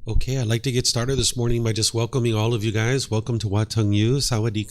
Okay, I'd like to get started this morning by just welcoming all of you guys. Welcome to Watang Yu, Sawadee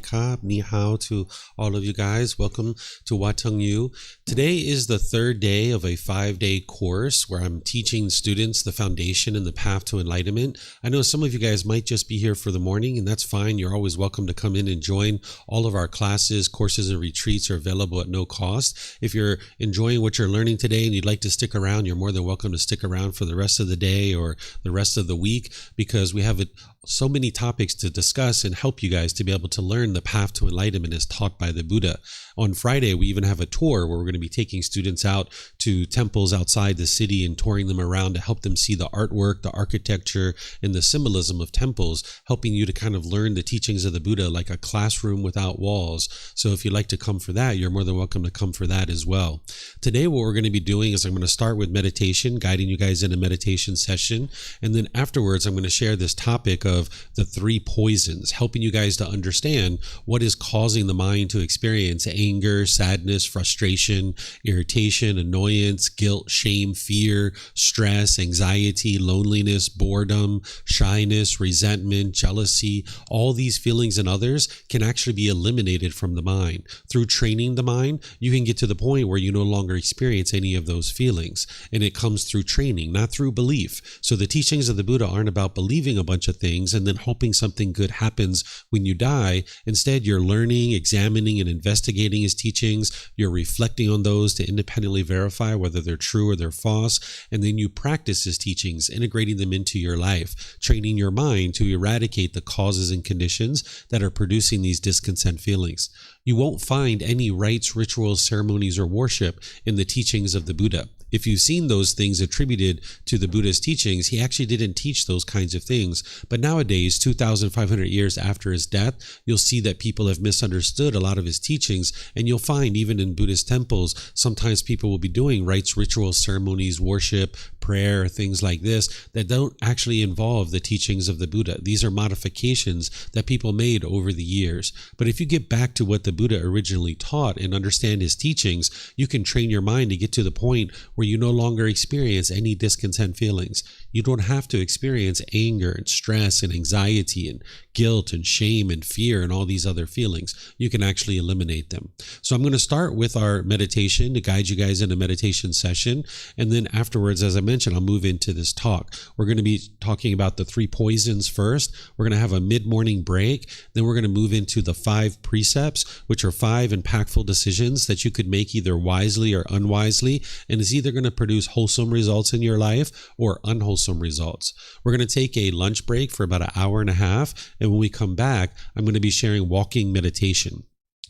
Kap, Ni Hao to all of you guys. Welcome to Watang Yu. Today is the third day of a 5-day course where I'm teaching students the foundation and the path to enlightenment. I know some of you guys might just be here for the morning, and that's fine. You're always welcome to come in and join. All of our classes, courses, and retreats are available at no cost. If you're enjoying what you're learning today and you'd like to stick around, you're more than welcome to stick around for the rest of the day or the rest of the week, because we have so many topics to discuss and help you guys to be able to learn the path to enlightenment as taught by the Buddha. On Friday, we even have a tour where we're going to be taking students out to temples outside the city and touring them around to help them see the artwork, the architecture, and the symbolism of temples, helping you to kind of learn the teachings of the Buddha like a classroom without walls. So if you'd like to come for that, you're more than welcome to come for that as well. Today, what we're going to be doing is I'm going to start with meditation, guiding you guys in a meditation session. And then afterwards, I'm going to share this topic of the 3 poisons, helping you guys to understand what is causing the mind to experience anger, sadness, frustration, irritation, annoyance, guilt, shame, fear, stress, anxiety, loneliness, boredom, shyness, resentment, jealousy. All these feelings and others can actually be eliminated from the mind. Through training the mind, you can get to the point where you no longer experience any of those feelings. And it comes through training, not through belief. So the teachings of the Buddha aren't about believing a bunch of things and then hoping something good happens when you die. Instead, you're learning, examining, and investigating his teachings. You're reflecting on those to independently verify whether they're true or they're false. And then you practice his teachings, integrating them into your life, training your mind to eradicate the causes and conditions that are producing these discontent feelings. You won't find any rites, rituals, ceremonies, or worship in the teachings of the Buddha. If you've seen those things attributed to the Buddha's teachings, he actually didn't teach those kinds of things. But nowadays, 2,500 years after his death, you'll see that people have misunderstood a lot of his teachings. And you'll find even in Buddhist temples, sometimes people will be doing rites, rituals, ceremonies, worship, prayer, things like this that don't actually involve the teachings of the Buddha. These are modifications that people made over the years. But if you get back to what the Buddha originally taught and understand his teachings, you can train your mind to get to the point where you no longer experience any discontent feelings. You don't have to experience anger and stress and anxiety and guilt and shame and fear and all these other feelings. You can actually eliminate them. So I'm going to start with our meditation to guide you guys in a meditation session. And then afterwards, as I mentioned, I'll move into this talk. We're going to be talking about the 3 poisons first. We're going to have a mid-morning break. Then we're going to move into the 5 precepts, which are 5 impactful decisions that you could make either wisely or unwisely. And it's either going to produce wholesome results in your life or unwholesome results. We're going to take a lunch break for about an hour and a half. And when we come back, I'm going to be sharing walking meditation,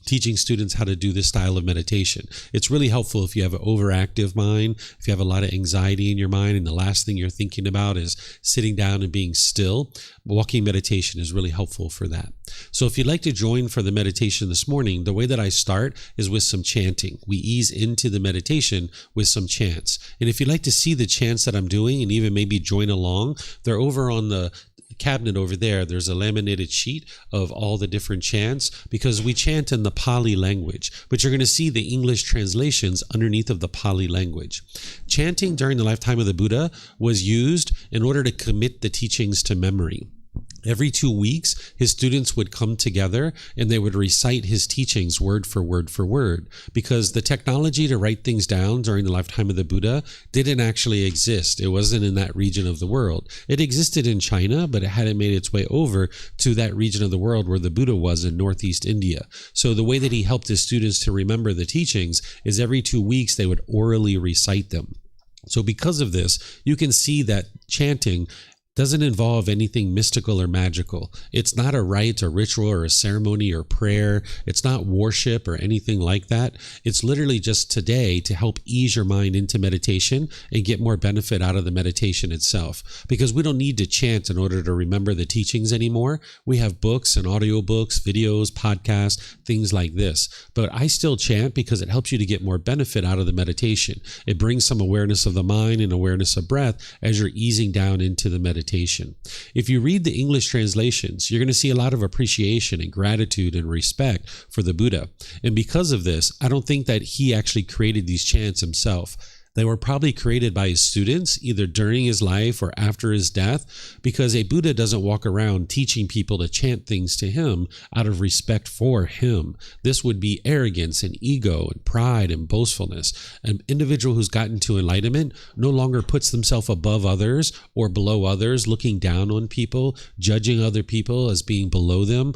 teaching students how to do this style of meditation. It's really helpful if you have an overactive mind, if you have a lot of anxiety in your mind, and the last thing you're thinking about is sitting down and being still. Walking meditation is really helpful for that. So if you'd like to join for the meditation this morning, the way that I start is with some chanting. We ease into the meditation with some chants. And if you'd like to see the chants that I'm doing and even maybe join along, they're over on the cabinet over there. There's a laminated sheet of all the different chants because we chant in the Pali language, but you're going to see the English translations underneath of the Pali language. Chanting during the lifetime of the Buddha was used in order to commit the teachings to memory. Every 2 weeks, his students would come together and they would recite his teachings word for word for word, because the technology to write things down during the lifetime of the Buddha didn't actually exist. It wasn't in that region of the world. It existed in China, but it hadn't made its way over to that region of the world where the Buddha was in Northeast India. So the way that he helped his students to remember the teachings is every 2 weeks they would orally recite them. So because of this, you can see that chanting doesn't involve anything mystical or magical. It's not a rite or ritual or a ceremony or prayer. It's not worship or anything like that. It's literally just today to help ease your mind into meditation and get more benefit out of the meditation itself. Because we don't need to chant in order to remember the teachings anymore. We have books and audiobooks, videos, podcasts, things like this. But I still chant because it helps you to get more benefit out of the meditation. It brings some awareness of the mind and awareness of breath as you're easing down into the meditation. If you read the English translations, you're going to see a lot of appreciation and gratitude and respect for the Buddha. And because of this, I don't think that he actually created these chants himself. They were probably created by his students, either during his life or after his death, because a Buddha doesn't walk around teaching people to chant things to him out of respect for him. This would be arrogance and ego and pride and boastfulness. An individual who's gotten to enlightenment no longer puts themselves above others or below others, looking down on people, judging other people as being below them.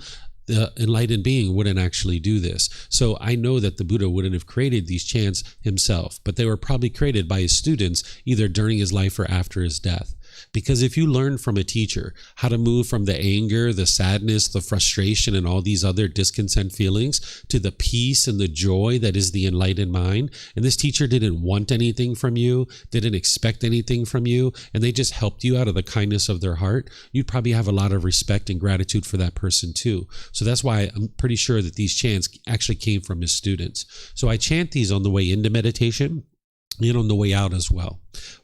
The enlightened being wouldn't actually do this. So I know that the Buddha wouldn't have created these chants himself, but they were probably created by his students either during his life or after his death. Because if you learn from a teacher how to move from the anger, the sadness, the frustration, and all these other discontent feelings to the peace and the joy that is the enlightened mind, and this teacher didn't want anything from you, didn't expect anything from you, and they just helped you out of the kindness of their heart, you'd probably have a lot of respect and gratitude for that person too. So that's why I'm pretty sure that these chants actually came from his students. So I chant these on the way into meditation and on the way out as well.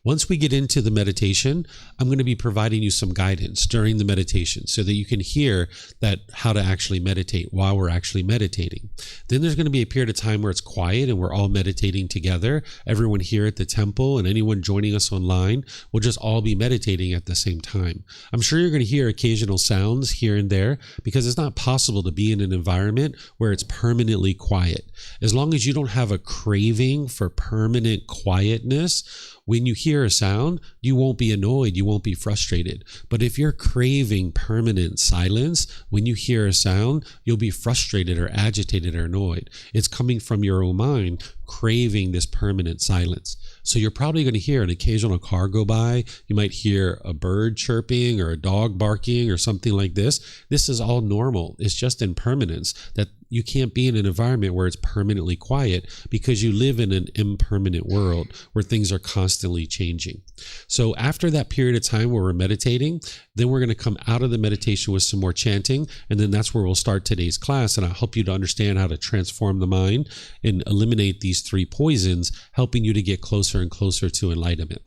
Once we get into the meditation, I'm going to be providing you some guidance during the meditation so that you can hear that how to actually meditate while we're actually meditating. Then there's going to be a period of time where it's quiet and we're all meditating together. Everyone here at the temple and anyone joining us online will just all be meditating at the same time. I'm sure you're going to hear occasional sounds here and there because it's not possible to be in an environment where it's permanently quiet. As long as you don't have a craving for permanent quietness, when you hear a sound, you won't be annoyed, you won't be frustrated. But if you're craving permanent silence, when you hear a sound, you'll be frustrated or agitated or annoyed. It's coming from your own mind, craving this permanent silence. So you're probably going to hear an occasional car go by. You might hear a bird chirping or a dog barking or something like this. This is all normal. It's just impermanence that you can't be in an environment where it's permanently quiet because you live in an impermanent world where things are constantly changing. So after that period of time where we're meditating, then we're going to come out of the meditation with some more chanting, and then that's where we'll start today's class, and I'll help you to understand how to transform the mind and eliminate these three poisons, helping you to get closer and closer to enlightenment.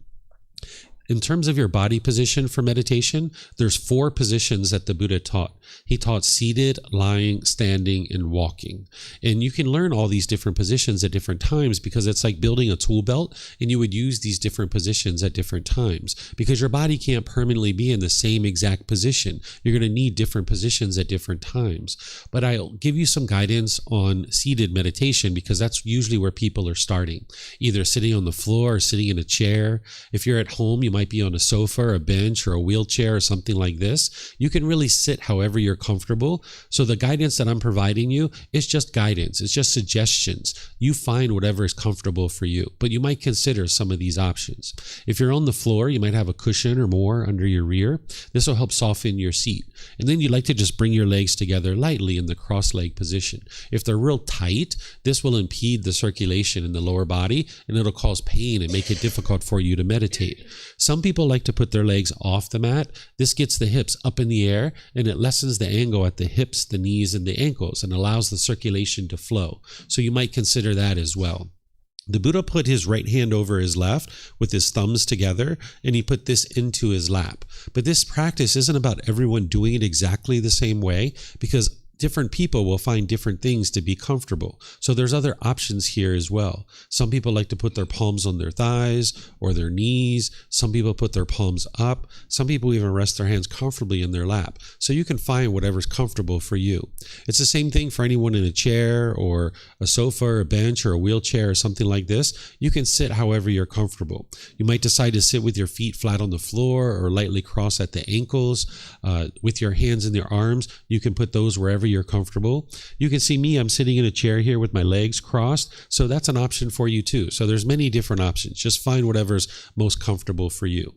In terms of your body position for meditation, there's 4 positions that the Buddha taught. He taught seated, lying, standing, and walking. And you can learn all these different positions at different times because it's like building a tool belt, and you would use these different positions at different times because your body can't permanently be in the same exact position. You're going to need different positions at different times. But I'll give you some guidance on seated meditation because that's usually where people are starting, either sitting on the floor or sitting in a chair. If you're at home, you might be on a sofa or a bench or a wheelchair or something like this. You can really sit however you're comfortable. So the guidance that I'm providing you is just guidance. It's just suggestions. You find whatever is comfortable for you, but you might consider some of these options. If you're on the floor, you might have a cushion or more under your rear. This will help soften your seat. And then you'd like to just bring your legs together lightly in the cross-leg position. If they're real tight, this will impede the circulation in the lower body and it'll cause pain and make it difficult for you to meditate. Some people like to put their legs off the mat. This gets the hips up in the air and it lessens the angle at the hips, the knees, and the ankles and allows the circulation to flow. So you might consider that as well. The Buddha put his right hand over his left with his thumbs together, and he put this into his lap. But this practice isn't about everyone doing it exactly the same way because different people will find different things to be comfortable. So there's other options here as well. Some people like to put their palms on their thighs or their knees. Some people put their palms up. Some people even rest their hands comfortably in their lap. So you can find whatever's comfortable for you. It's the same thing for anyone in a chair or a sofa or a bench or a wheelchair or something like this. You can sit however you're comfortable. You might decide to sit with your feet flat on the floor or lightly cross at the ankles. With your hands in your arms, you can put those wherever you're comfortable. You can see me, I'm sitting in a chair here with my legs crossed. So that's an option for you too. So there's many different options. Just find whatever's most comfortable for you.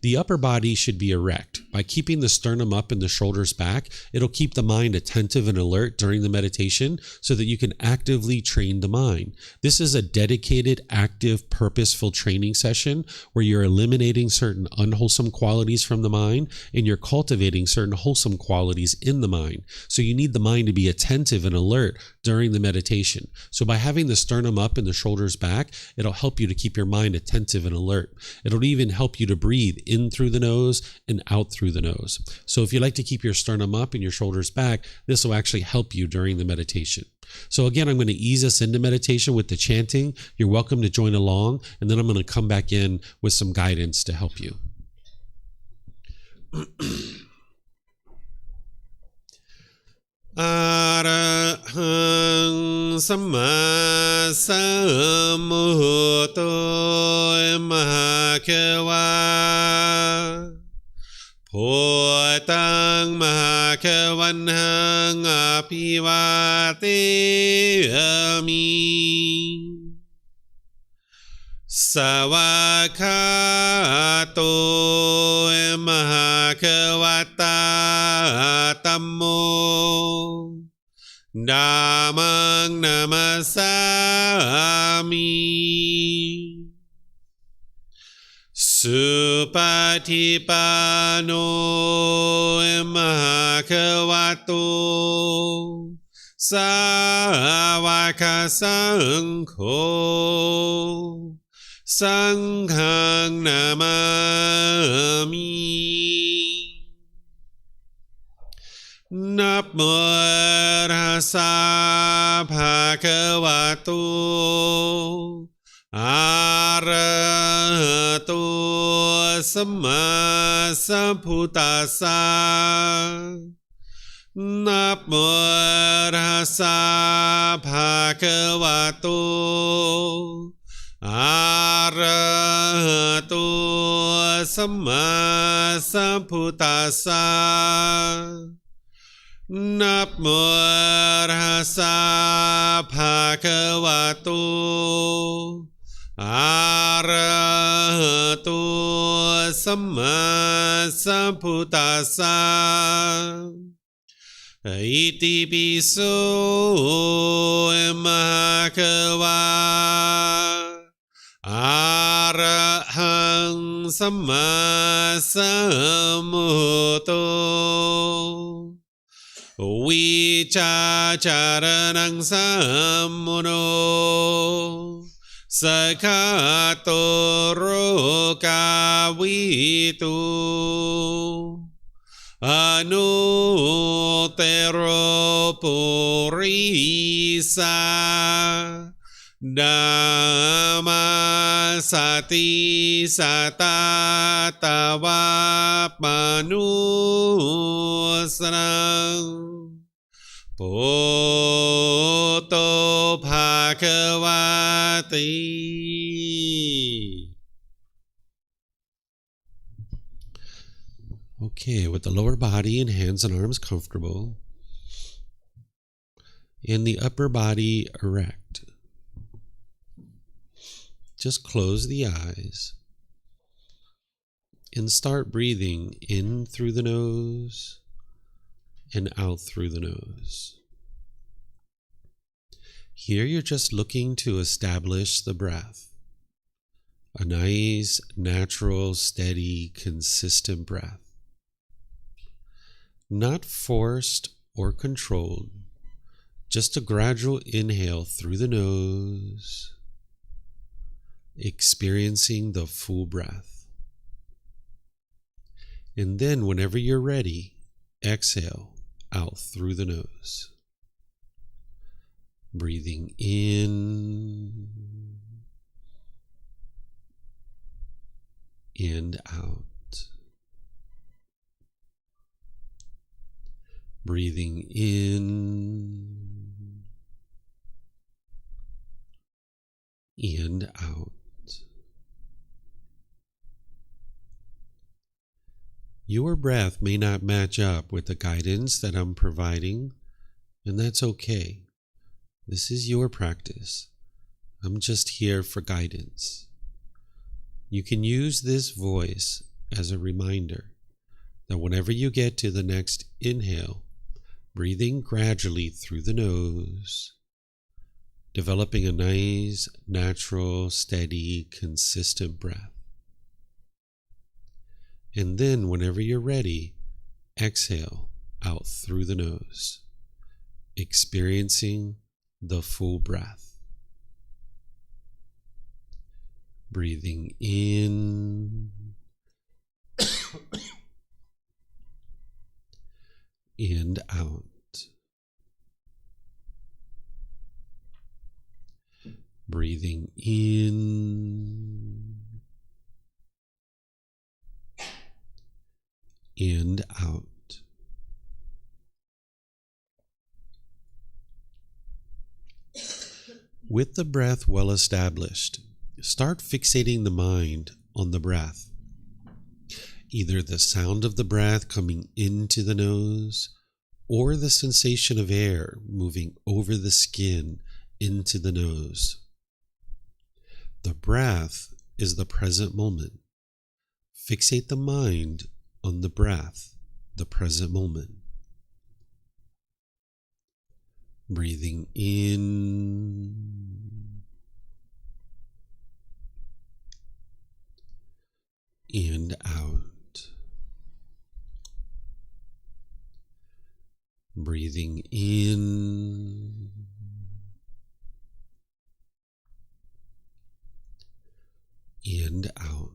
The upper body should be erect. By keeping the sternum up and the shoulders back, it'll keep the mind attentive and alert during the meditation so that you can actively train the mind. This is a dedicated, active, purposeful training session where you're eliminating certain unwholesome qualities from the mind and you're cultivating certain wholesome qualities in the mind. So you need the mind to be attentive and alert during the meditation. So by having the sternum up and the shoulders back, it'll help you to keep your mind attentive and alert. It'll even help you to breathe breathe in through the nose and out through the nose. So if you like to keep your sternum up and your shoulders back, this will actually help you during the meditation. So again, I'm going to ease us into meditation with the chanting. You're welcome to join along, and then I'm going to come back in with some guidance to help you. Arahang Samma Sambuddho Mahakewa Photang Mahakewanhang Apivate-ami Sawakato Mahakewata Tammo Dhammang namasami Supatipano Mahakewato Sawaka Sangho Sanghang namami Namo Tassa Bhagavato Arahato Samma Sambuddhassa Namo Tassa Bhagavato Arahato Samma Sambuddhassa Namo Tassa Bhagavato Arahato Samma Sambuddhassa Iti piso Mahakewa Arahang Samma Sambuddho Vicacaranang sammuno Sakato rokavitu Anutero purisa Dhamma sati satatava manusrang Poto Bhagavati. Okay, with the lower body and hands and arms comfortable, and the upper body erect. Just close the eyes and start breathing in through the nose and out through the nose. Here you're just looking to establish the breath, a nice, natural, steady, consistent breath. Not forced or controlled, just a gradual inhale through the nose, experiencing the full breath. And then whenever you're ready, exhale out through the nose. Breathing in and out. Breathing in and out. Your breath may not match up with the guidance that I'm providing, and that's okay. This is your practice. I'm just here for guidance. You can use this voice as a reminder that whenever you get to the next inhale, breathing gradually through the nose, developing a nice, natural, steady, consistent breath. And then whenever you're ready, exhale out through the nose, experiencing the full breath. Breathing in and out. With the breath well established, start fixating the mind on the breath. Either the sound of the breath coming into the nose or the sensation of air moving over the skin into the nose. The breath is the present moment. Fixate the mind on the breath, the present moment. Breathing in and out. Breathing in and out.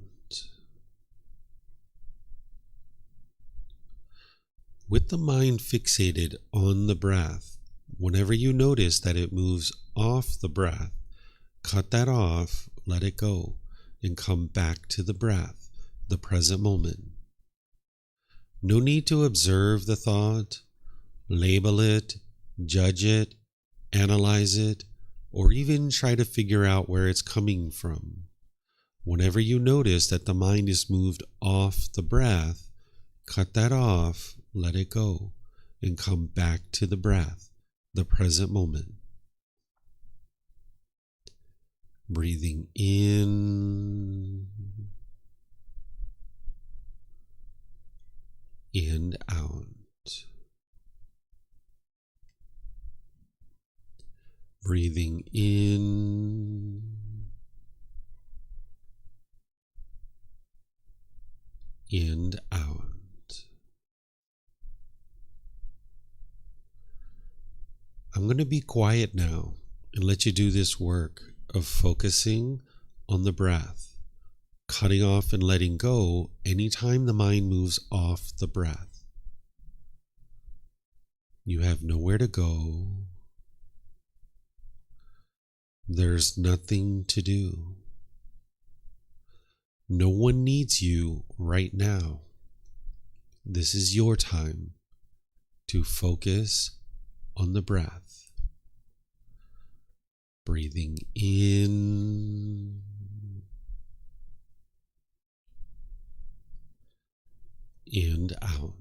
With the mind fixated on the breath, whenever you notice that it moves off the breath, cut that off, let it go, and come back to the breath, the present moment. No need to observe the thought, label it, judge it, analyze it, or even try to figure out where it's coming from. Whenever you notice that the mind is moved off the breath, cut that off, let it go, and come back to the breath, the present moment. Breathing in and out. Breathing in and out. I'm going to be quiet now and let you do this work of focusing on the breath, cutting off and letting go anytime the mind moves off the breath. You have nowhere to go. There's nothing to do. No one needs you right now. This is your time to focus on the breath. Breathing in and out.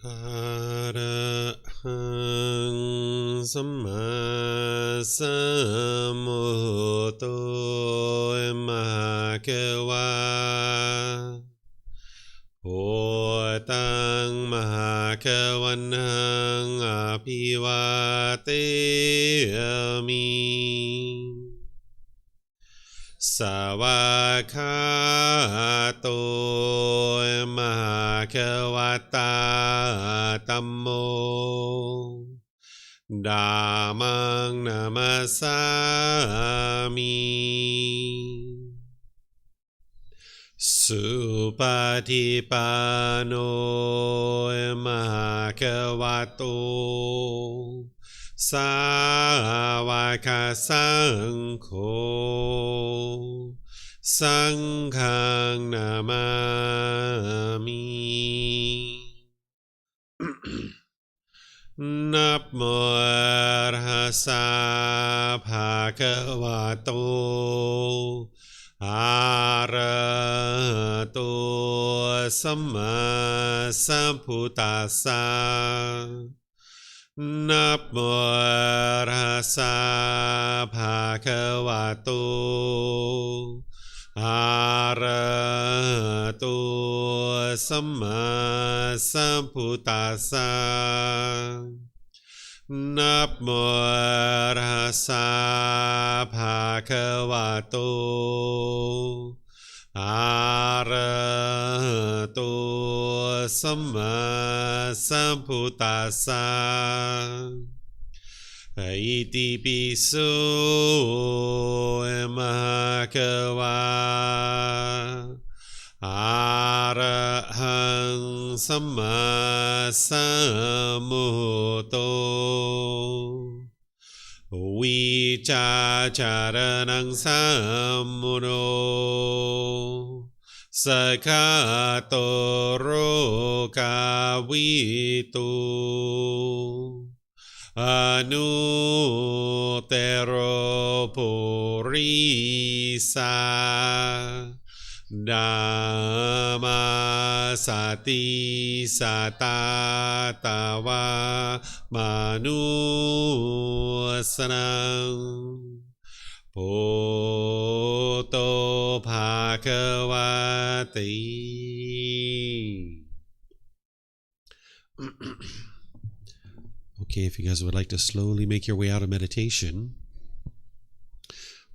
อะระหังสัมมาสัมพุทโธมหาเกวาโหตังมหาเกวันหังอภิวาเตมิสวากขาโตมหาเกวัตตาธัมโมธัมมังนามัสสามิสุปฏิปันโนมหาเกวัตโตสาวกสังโฆสังฆังนามามิ นะโมตัสสะภะคะวะโตอะระหะโตสัมมาสัมพุทธัสสะนะโมตัสสะภะคะวะโตอะระหะโตสัมมาสัมพุทธัสสะนะโมตัสสะภะคะวะโตอะระหะโตสัมมาสัมพุทธัสสะอิติปิโสมหะเกวาอะระหังสัมมาสัมพุทโธวิชาจารณังสัมมุโนสกขาโตโรกาวิตุอนุเตโรปุริสาธัมมาสติสัตตาตาวามนุสนังพุทโธภะคะวะติ Okay, if you guys would like to slowly make your way out of meditation.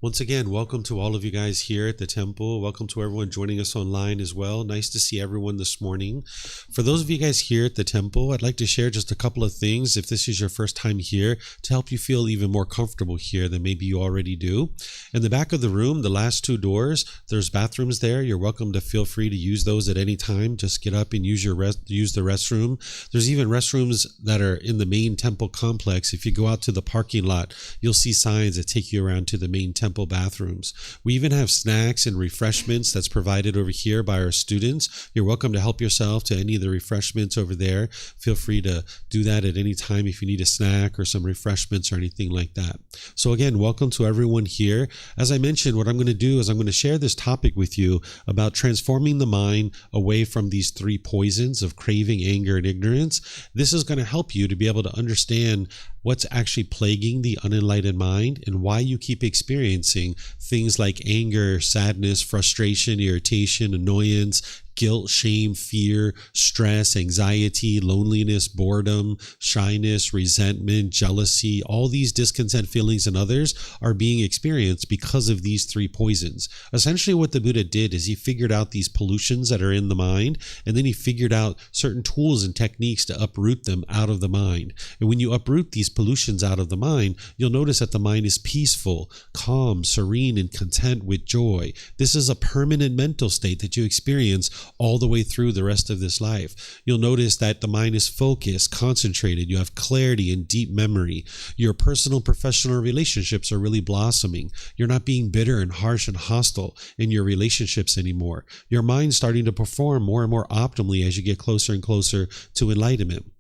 Once again, welcome to all of you guys here at the temple. Welcome to everyone joining us online as well. Nice to see everyone this morning. For those of you guys here at the temple, I'd like to share just a couple of things, if this is your first time here, to help you feel even more comfortable here than maybe you already do. In the back of the room, the last two doors, there's bathrooms there. You're welcome to feel free to use those at any time. Just get up and use the restroom. There's even restrooms that are in the main temple complex. If you go out to the parking lot, you'll see signs that take you around to the main temple bathrooms. We even have snacks and refreshments that's provided over here by our students. You're welcome to help yourself to any of the refreshments over there. Feel free to do that at any time if you need a snack or some refreshments or anything like that. So again, welcome to everyone here. As I mentioned, what I'm going to do is I'm going to share this topic with you about transforming the mind away from these three poisons of craving, anger, and ignorance. This is going to help you to be able to understand what's actually plaguing the unenlightened mind and why you keep experiencing things like anger, sadness, frustration, irritation, annoyance, guilt, shame, fear, stress, anxiety, loneliness, boredom, shyness, resentment, jealousy. All these discontent feelings and others are being experienced because of these three poisons. Essentially what the Buddha did is he figured out these pollutions that are in the mind, and then he figured out certain tools and techniques to uproot them out of the mind. And when you uproot these pollutions out of the mind, you'll notice that the mind is peaceful, calm, serene, and content with joy. This is a permanent mental state that you experience all the way through the rest of this life. You'll notice that the mind is focused, concentrated, you have clarity and deep memory. Your personal, professional relationships are really blossoming. You're not being bitter and harsh and hostile in your relationships anymore. Your mind's starting to perform more and more optimally as you get closer and closer to enlightenment.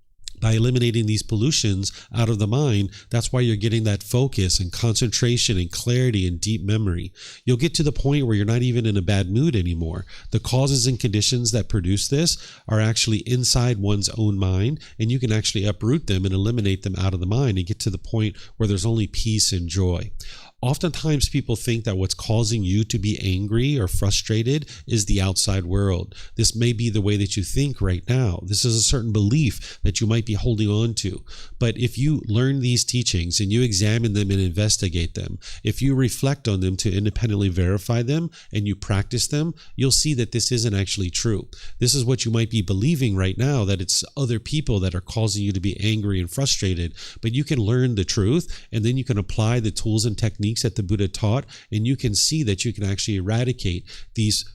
By eliminating these pollutions out of the mind, that's why you're getting that focus and concentration and clarity and deep memory. You'll get to the point where you're not even in a bad mood anymore. The causes and conditions that produce this are actually inside one's own mind, and you can actually uproot them and eliminate them out of the mind and get to the point where there's only peace and joy. Oftentimes people think that what's causing you to be angry or frustrated is the outside world. This may be the way that you think right now. This is a certain belief that you might be holding on to. But if you learn these teachings and you examine them and investigate them, if you reflect on them to independently verify them and you practice them, you'll see that this isn't actually true. This is what you might be believing right now, that it's other people that are causing you to be angry and frustrated. But you can learn the truth, and then you can apply the tools and techniques that the Buddha taught, and you can see that you can actually eradicate these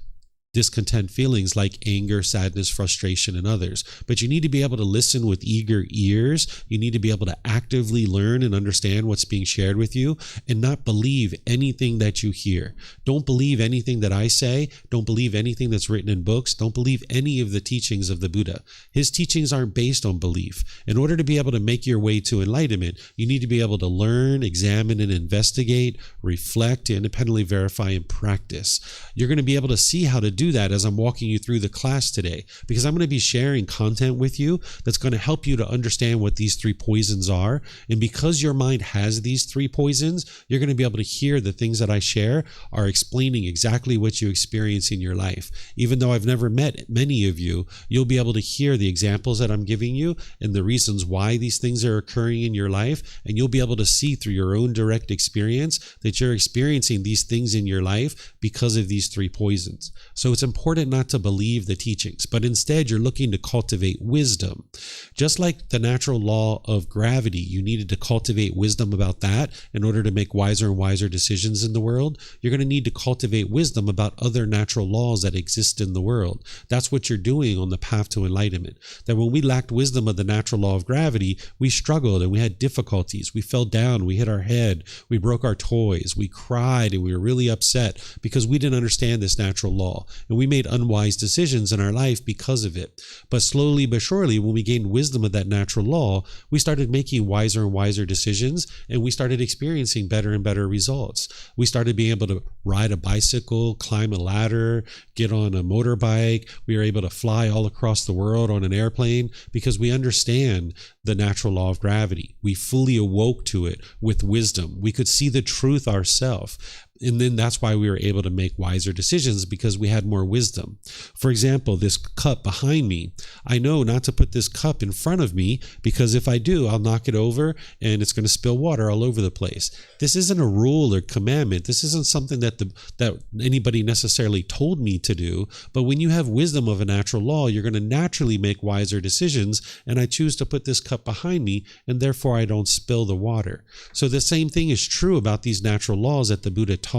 discontent feelings like anger, sadness, frustration, and others. But you need to be able to listen with eager ears. You need to be able to actively learn and understand what's being shared with you and not believe anything that you hear. Don't believe anything that I say. Don't believe anything that's written in books. Don't believe any of the teachings of the Buddha. His teachings aren't based on belief. In order to be able to make your way to enlightenment, you need to be able to learn, examine, and investigate, reflect, independently verify, and practice. You're going to be able to see how to do that as I'm walking you through the class today, because I'm going to be sharing content with you that's going to help you to understand what these three poisons are. And because your mind has these three poisons, you're going to be able to hear the things that I share are explaining exactly what you experience in your life. Even though I've never met many of you, you'll be able to hear the examples that I'm giving you and the reasons why these things are occurring in your life. And you'll be able to see through your own direct experience that you're experiencing these things in your life because of these three poisons. So it's important not to believe the teachings, but instead you're looking to cultivate wisdom. Just like the natural law of gravity, you needed to cultivate wisdom about that in order to make wiser and wiser decisions in the world. You're going to need to cultivate wisdom about other natural laws that exist in the world. That's what you're doing on the path to enlightenment. That when we lacked wisdom of the natural law of gravity, we struggled and we had difficulties. We fell down, we hit our head, we broke our toys, we cried, and we were really upset because we didn't understand this natural law. And we made unwise decisions in our life because of it. But slowly but surely, when we gained wisdom of that natural law, we started making wiser and wiser decisions, and we started experiencing better and better results. We started being able to ride a bicycle, climb a ladder, get on a motorbike. We were able to fly all across the world on an airplane because we understand the natural law of gravity. We fully awoke to it with wisdom. We could see the truth ourselves. And then that's why we were able to make wiser decisions, because we had more wisdom. For example, this cup behind me, I know not to put this cup in front of me, because if I do, I'll knock it over and it's going to spill water all over the place. This isn't a rule or commandment. This isn't something that anybody necessarily told me to do. But when you have wisdom of a natural law, you're going to naturally make wiser decisions. And I choose to put this cup behind me, and therefore I don't spill the water. So the same thing is true about these natural laws that the Buddha taught.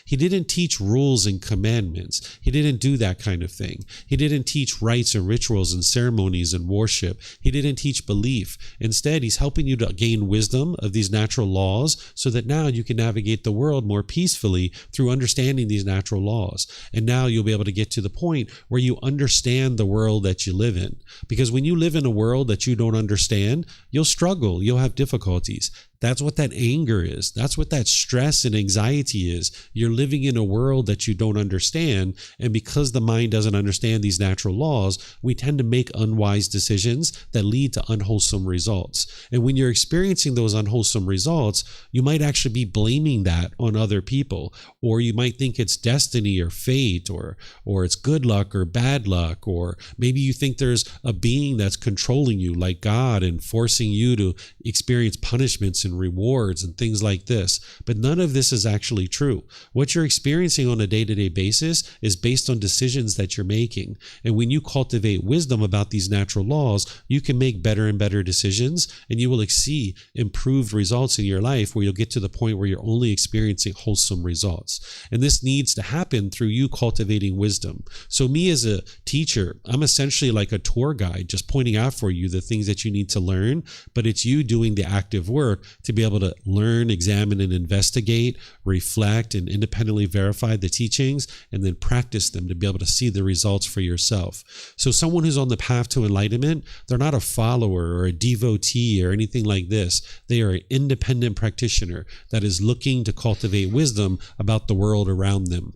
He didn't teach rules and commandments. He didn't do that kind of thing. He didn't teach rites and rituals and ceremonies and worship. He didn't teach belief. Instead, he's helping you to gain wisdom of these natural laws so that now you can navigate the world more peacefully through understanding these natural laws. And now you'll be able to get to the point where you understand the world that you live in. Because when you live in a world that you don't understand, you'll struggle, you'll have difficulties. That's what that anger is. That's what that stress and anxiety is. You're living in a world that you don't understand. And because the mind doesn't understand these natural laws, we tend to make unwise decisions that lead to unwholesome results. And when you're experiencing those unwholesome results, you might actually be blaming that on other people. Or you might think it's destiny or fate, or it's good luck or bad luck. Or maybe you think there's a being that's controlling you, like God, and forcing you to experience punishments and rewards and things like this. But none of this is actually true. What you're experiencing on a day-to-day basis is based on decisions that you're making. And when you cultivate wisdom about these natural laws, you can make better and better decisions, and you will see improved results in your life, where you'll get to the point where you're only experiencing wholesome results. And this needs to happen through you cultivating wisdom. So me as a teacher, I'm essentially like a tour guide, just pointing out for you the things that you need to learn, but it's you doing the active work to be able to learn, examine, and investigate, reflect, introspect and independently verify the teachings and then practice them to be able to see the results for yourself. So someone who's on the path to enlightenment, they're not a follower or a devotee or anything like this. They are an independent practitioner that is looking to cultivate wisdom about the world around them.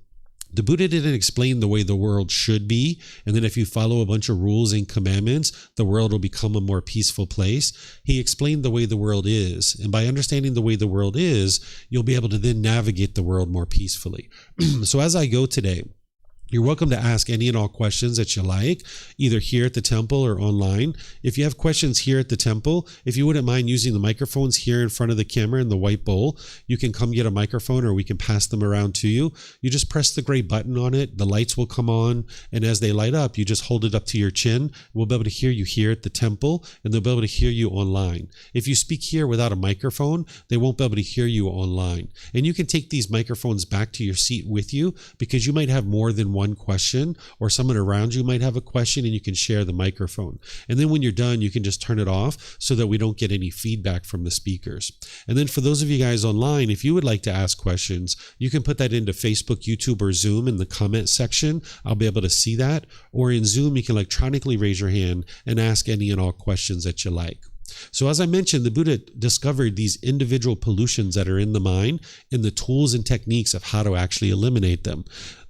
The Buddha didn't explain the way the world should be, and then if you follow a bunch of rules and commandments, the world will become a more peaceful place. He explained the way the world is, and by understanding the way the world is, you'll be able to then navigate the world more peacefully. So as I go today, you're welcome to ask any and all questions that you like, either here at the temple or online. If you have questions here at the temple, if you wouldn't mind using the microphones here in front of the camera in the white bowl, you can come get a microphone or we can pass them around to you. You just press the gray button on it, the lights will come on, and as they light up, you just hold it up to your chin. We'll be able to hear you here at the temple, and they'll be able to hear you online. If you speak here without a microphone, they won't be able to hear you online. And you can take these microphones back to your seat with you because you might have more than one question, or someone around you might have a question, and you can share the microphone. And then when you're done, you can just turn it off so that we don't get any feedback from the speakers. And then for those of you guys online, if you would like to ask questions, you can put that into Facebook, YouTube, or Zoom in the comment section. I'll be able to see that. Or in Zoom, you can electronically raise your hand and ask any and all questions that you like. So as I mentioned, the Buddha discovered these individual pollutions that are in the mind and the tools and techniques of how to actually eliminate them.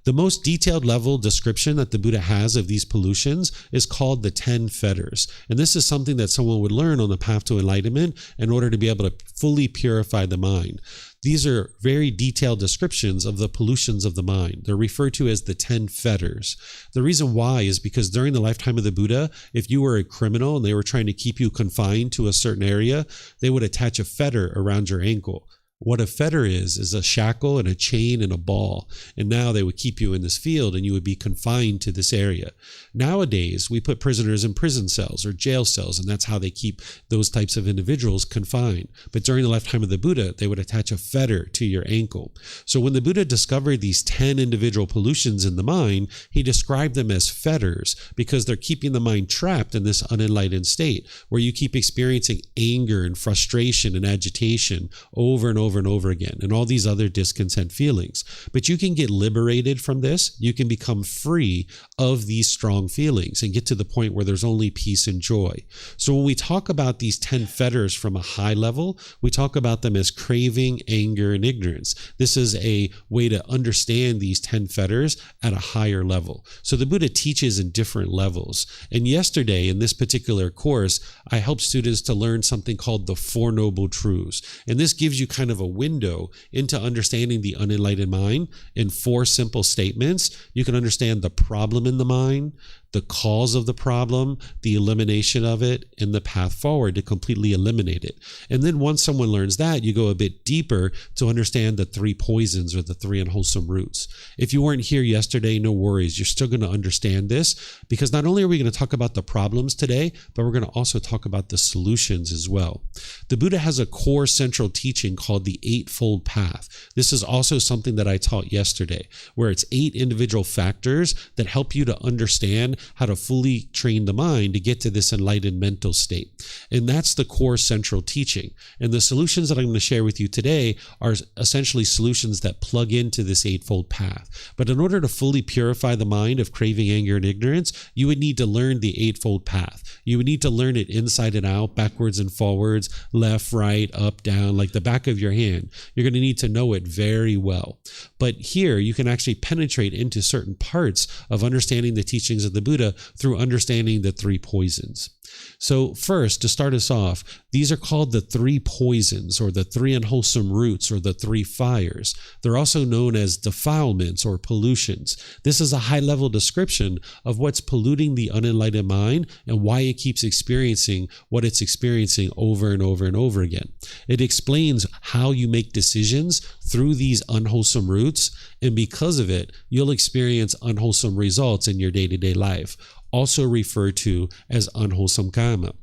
The most detailed level description that the Buddha has of these pollutions is called the 10 fetters. And this is something that someone would learn on the path to enlightenment in order to be able to fully purify the mind. These are very detailed descriptions of the pollutions of the mind. They're referred to as the 10 fetters. The reason why is because during the lifetime of the Buddha, if you were a criminal and they were trying to keep you confined to a certain area, they would attach a fetter around your ankle. What a fetter is a shackle and a chain and a ball. And now they would keep you in this field and you would be confined to this area. Nowadays, we put prisoners in prison cells or jail cells, and that's how they keep those types of individuals confined. But during the lifetime of the Buddha, they would attach a fetter to your ankle. So when the Buddha discovered these 10 individual pollutions in the mind, he described them as fetters because they're keeping the mind trapped in this unenlightened state where you keep experiencing anger and frustration and agitation over and over again, and all these other discontent feelings. But you can get liberated from this. You can become free of these strong feelings and get to the point where there's only peace and joy. So when we talk about these 10 fetters from a high level, we talk about them as craving, anger, and ignorance. This is a way to understand these 10 fetters at a higher level. So the Buddha teaches in different levels. And yesterday in this particular course, I helped students to learn something called the Four Noble Truths. And this gives you kind of a window into understanding the unenlightened mind in 4 simple statements. You can understand the problem in the mind, the cause of the problem, the elimination of it, and the path forward to completely eliminate it. And then once someone learns that, you go a bit deeper to understand the 3 poisons or the 3 unwholesome roots. If you weren't here yesterday, no worries. You're still going to understand this because not only are we going to talk about the problems today, but we're going to also talk about the solutions as well. The Buddha has a core central teaching called the Eightfold Path. This is also something that I taught yesterday, where it's 8 individual factors that help you to understand how to fully train the mind to get to this enlightened mental state. And that's the core central teaching. And the solutions that I'm going to share with you today are essentially solutions that plug into this Eightfold Path. But in order to fully purify the mind of craving, anger, and ignorance, you would need to learn the Eightfold Path. You would need to learn it inside and out, backwards and forwards, left, right, up, down, like the back of your hand. You're going to need to know it very well. But here you can actually penetrate into certain parts of understanding the teachings of the Buddha through understanding the 3 poisons. So first, to start us off, these are called the 3 poisons or the 3 unwholesome roots or the 3 fires. They're also known as defilements or pollutions. This is a high-level description of what's polluting the unenlightened mind and why it keeps experiencing what it's experiencing over and over and over again. It explains how you make decisions through these unwholesome roots, and because of it, you'll experience unwholesome results in your day-to-day life, also referred to as unwholesome karma.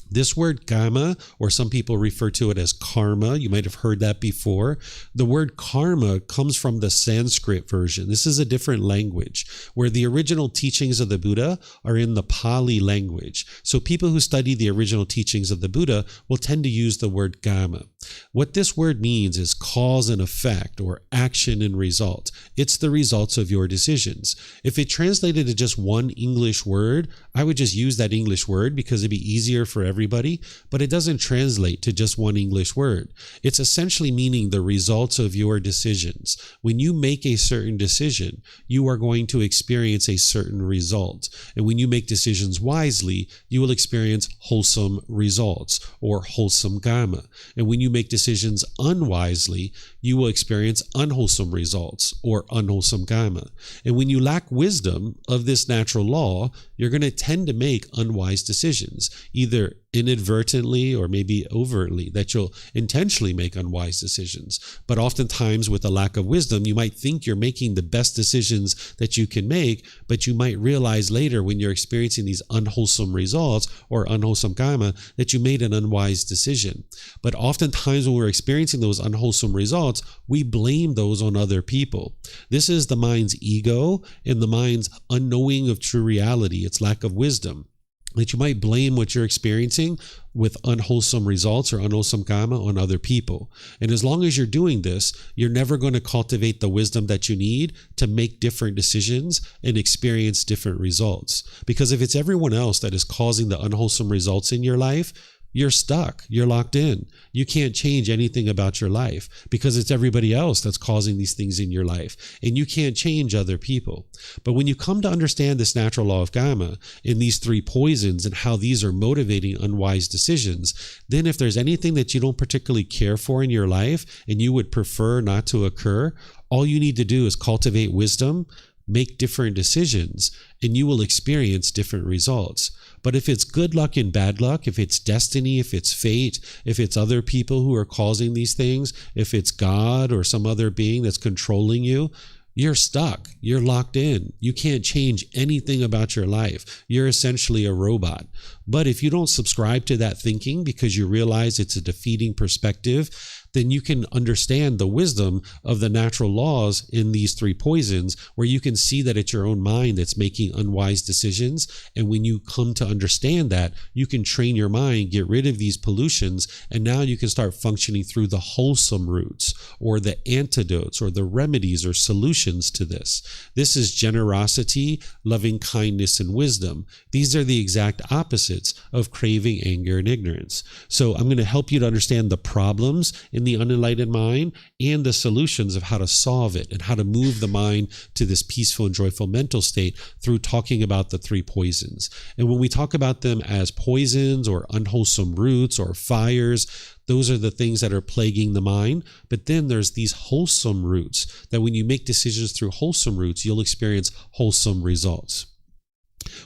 This word karma, or some people refer to it as karma, you might have heard that before. The word karma comes from the Sanskrit version. This is a different language, where the original teachings of the Buddha are in the Pali language. So people who study the original teachings of the Buddha will tend to use the word karma. What this word means is cause and effect, or action and result. It's the results of your decisions. If it translated to just one English word, I would just use that English word because it'd be easier for everybody, but it doesn't translate to just one English word. It's essentially meaning the results of your decisions. When you make a certain decision, you are going to experience a certain result. And when you make decisions wisely, you will experience wholesome results, or wholesome karma. And when you make decisions unwisely, you will experience unwholesome results, or unwholesome karma. And when you lack wisdom of this natural law, you're going to tend to make unwise decisions, either inadvertently or maybe overtly, that you'll intentionally make unwise decisions. But oftentimes with a lack of wisdom, you might think you're making the best decisions that you can make, but you might realize later when you're experiencing these unwholesome results or unwholesome karma that you made an unwise decision. But oftentimes when we're experiencing those unwholesome results, we blame those on other people. This is the mind's ego and the mind's unknowing of true reality, its lack of wisdom, that you might blame what you're experiencing with unwholesome results or unwholesome karma on other people. And as long as you're doing this, you're never going to cultivate the wisdom that you need to make different decisions and experience different results. Because if it's everyone else that is causing the unwholesome results in your life, you're stuck. You're locked in. You can't change anything about your life because it's everybody else that's causing these things in your life, and you can't change other people. But when you come to understand this natural law of karma and these three poisons and how these are motivating unwise decisions, then if there's anything that you don't particularly care for in your life and you would prefer not to occur, all you need to do is cultivate wisdom, make different decisions, and you will experience different results. But if it's good luck and bad luck, if it's destiny, if it's fate, if it's other people who are causing these things, if it's God or some other being that's controlling you, you're stuck. You're locked in. You can't change anything about your life. You're essentially a robot. But if you don't subscribe to that thinking because you realize it's a defeating perspective, then you can understand the wisdom of the natural laws in these three poisons, where you can see that it's your own mind that's making unwise decisions. And when you come to understand that, you can train your mind, get rid of these pollutions, and now you can start functioning through the wholesome roots, or the antidotes, or the remedies or solutions to this. This is generosity, loving kindness, and wisdom. These are the exact opposites of craving, anger, and ignorance. So I'm going to help you to understand the problems in the unenlightened mind and the solutions of how to solve it and how to move the mind to this peaceful and joyful mental state through talking about the three poisons. And when we talk about them as poisons or unwholesome roots or fires, those are the things that are plaguing the mind. But then there's these wholesome roots that when you make decisions through wholesome roots, you'll experience wholesome results.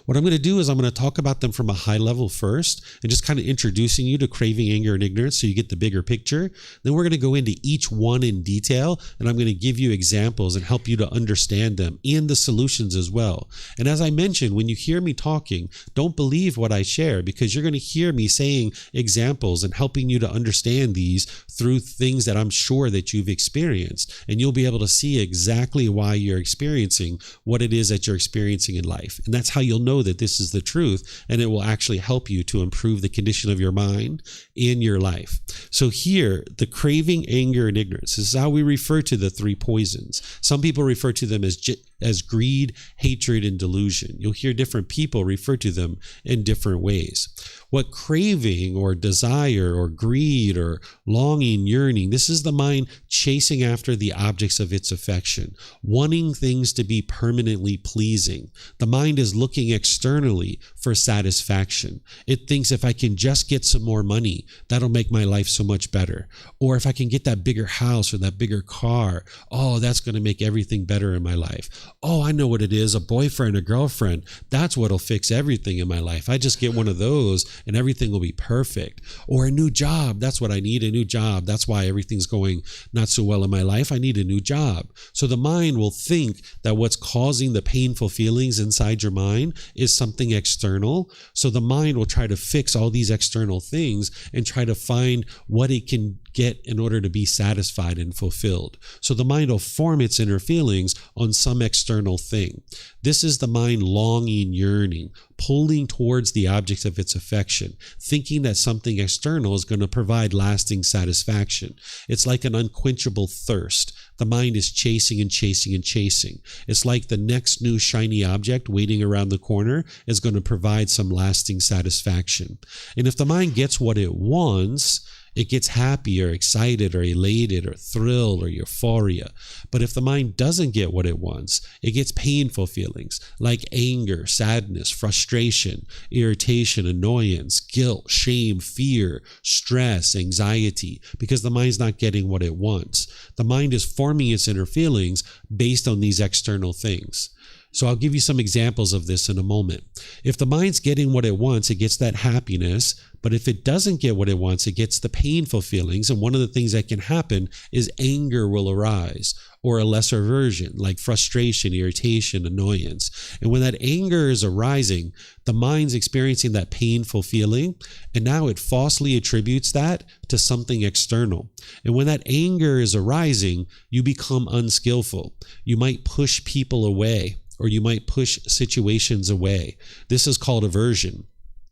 What I'm going to do is I'm going to talk about them from a high level first and just kind of introducing you to craving, anger, and ignorance so you get the bigger picture. Then we're going to go into each one in detail, and I'm going to give you examples and help you to understand them and the solutions as well. And as I mentioned, when you hear me talking, don't believe what I share, because you're going to hear me saying examples and helping you to understand these through things that I'm sure that you've experienced. And you'll be able to see exactly why you're experiencing what it is that you're experiencing in life. And that's how you'll know that this is the truth, and it will actually help you to improve the condition of your mind in your life. So here, the craving, anger, and ignorance, this is how we refer to the three poisons. Some people refer to them as greed, hatred, and delusion. You'll hear different people refer to them in different ways. What craving or desire or greed or longing, yearning, this is the mind chasing after the objects of its affection, wanting things to be permanently pleasing. The mind is looking externally for satisfaction. It thinks if I can just get some more money, that'll make my life so much better. Or if I can get that bigger house or that bigger car, oh, that's going to make everything better in my life. Oh, I know what it is, a boyfriend, a girlfriend. That's what'll fix everything in my life. I just get one of those and everything will be perfect. Or a new job. That's what I need, a new job. That's why everything's going not so well in my life. I need a new job. So the mind will think that what's causing the painful feelings inside your mind is something external. external. So the mind will try to fix all these external things and try to find what it can get in order to be satisfied and fulfilled. So the mind will form its inner feelings on some external thing. This is the mind longing, yearning, pulling towards the object of its affection, thinking that something external is going to provide lasting satisfaction. It's like an unquenchable thirst. The mind is chasing and chasing and chasing. It's like the next new shiny object waiting around the corner is going to provide some lasting satisfaction. And if the mind gets what it wants, it gets happy or excited or elated or thrilled or euphoria. But if the mind doesn't get what it wants, it gets painful feelings like anger, sadness, frustration, irritation, annoyance, guilt, shame, fear, stress, anxiety, because the mind's not getting what it wants. The mind is forming its inner feelings based on these external things. So I'll give you some examples of this in a moment. If the mind's getting what it wants, it gets that happiness. But if it doesn't get what it wants, it gets the painful feelings. And one of the things that can happen is anger will arise, or a lesser version like frustration, irritation, annoyance. And when that anger is arising, the mind's experiencing that painful feeling. And now it falsely attributes that to something external. And when that anger is arising, you become unskillful. You might push people away, or you might push situations away. This is called aversion.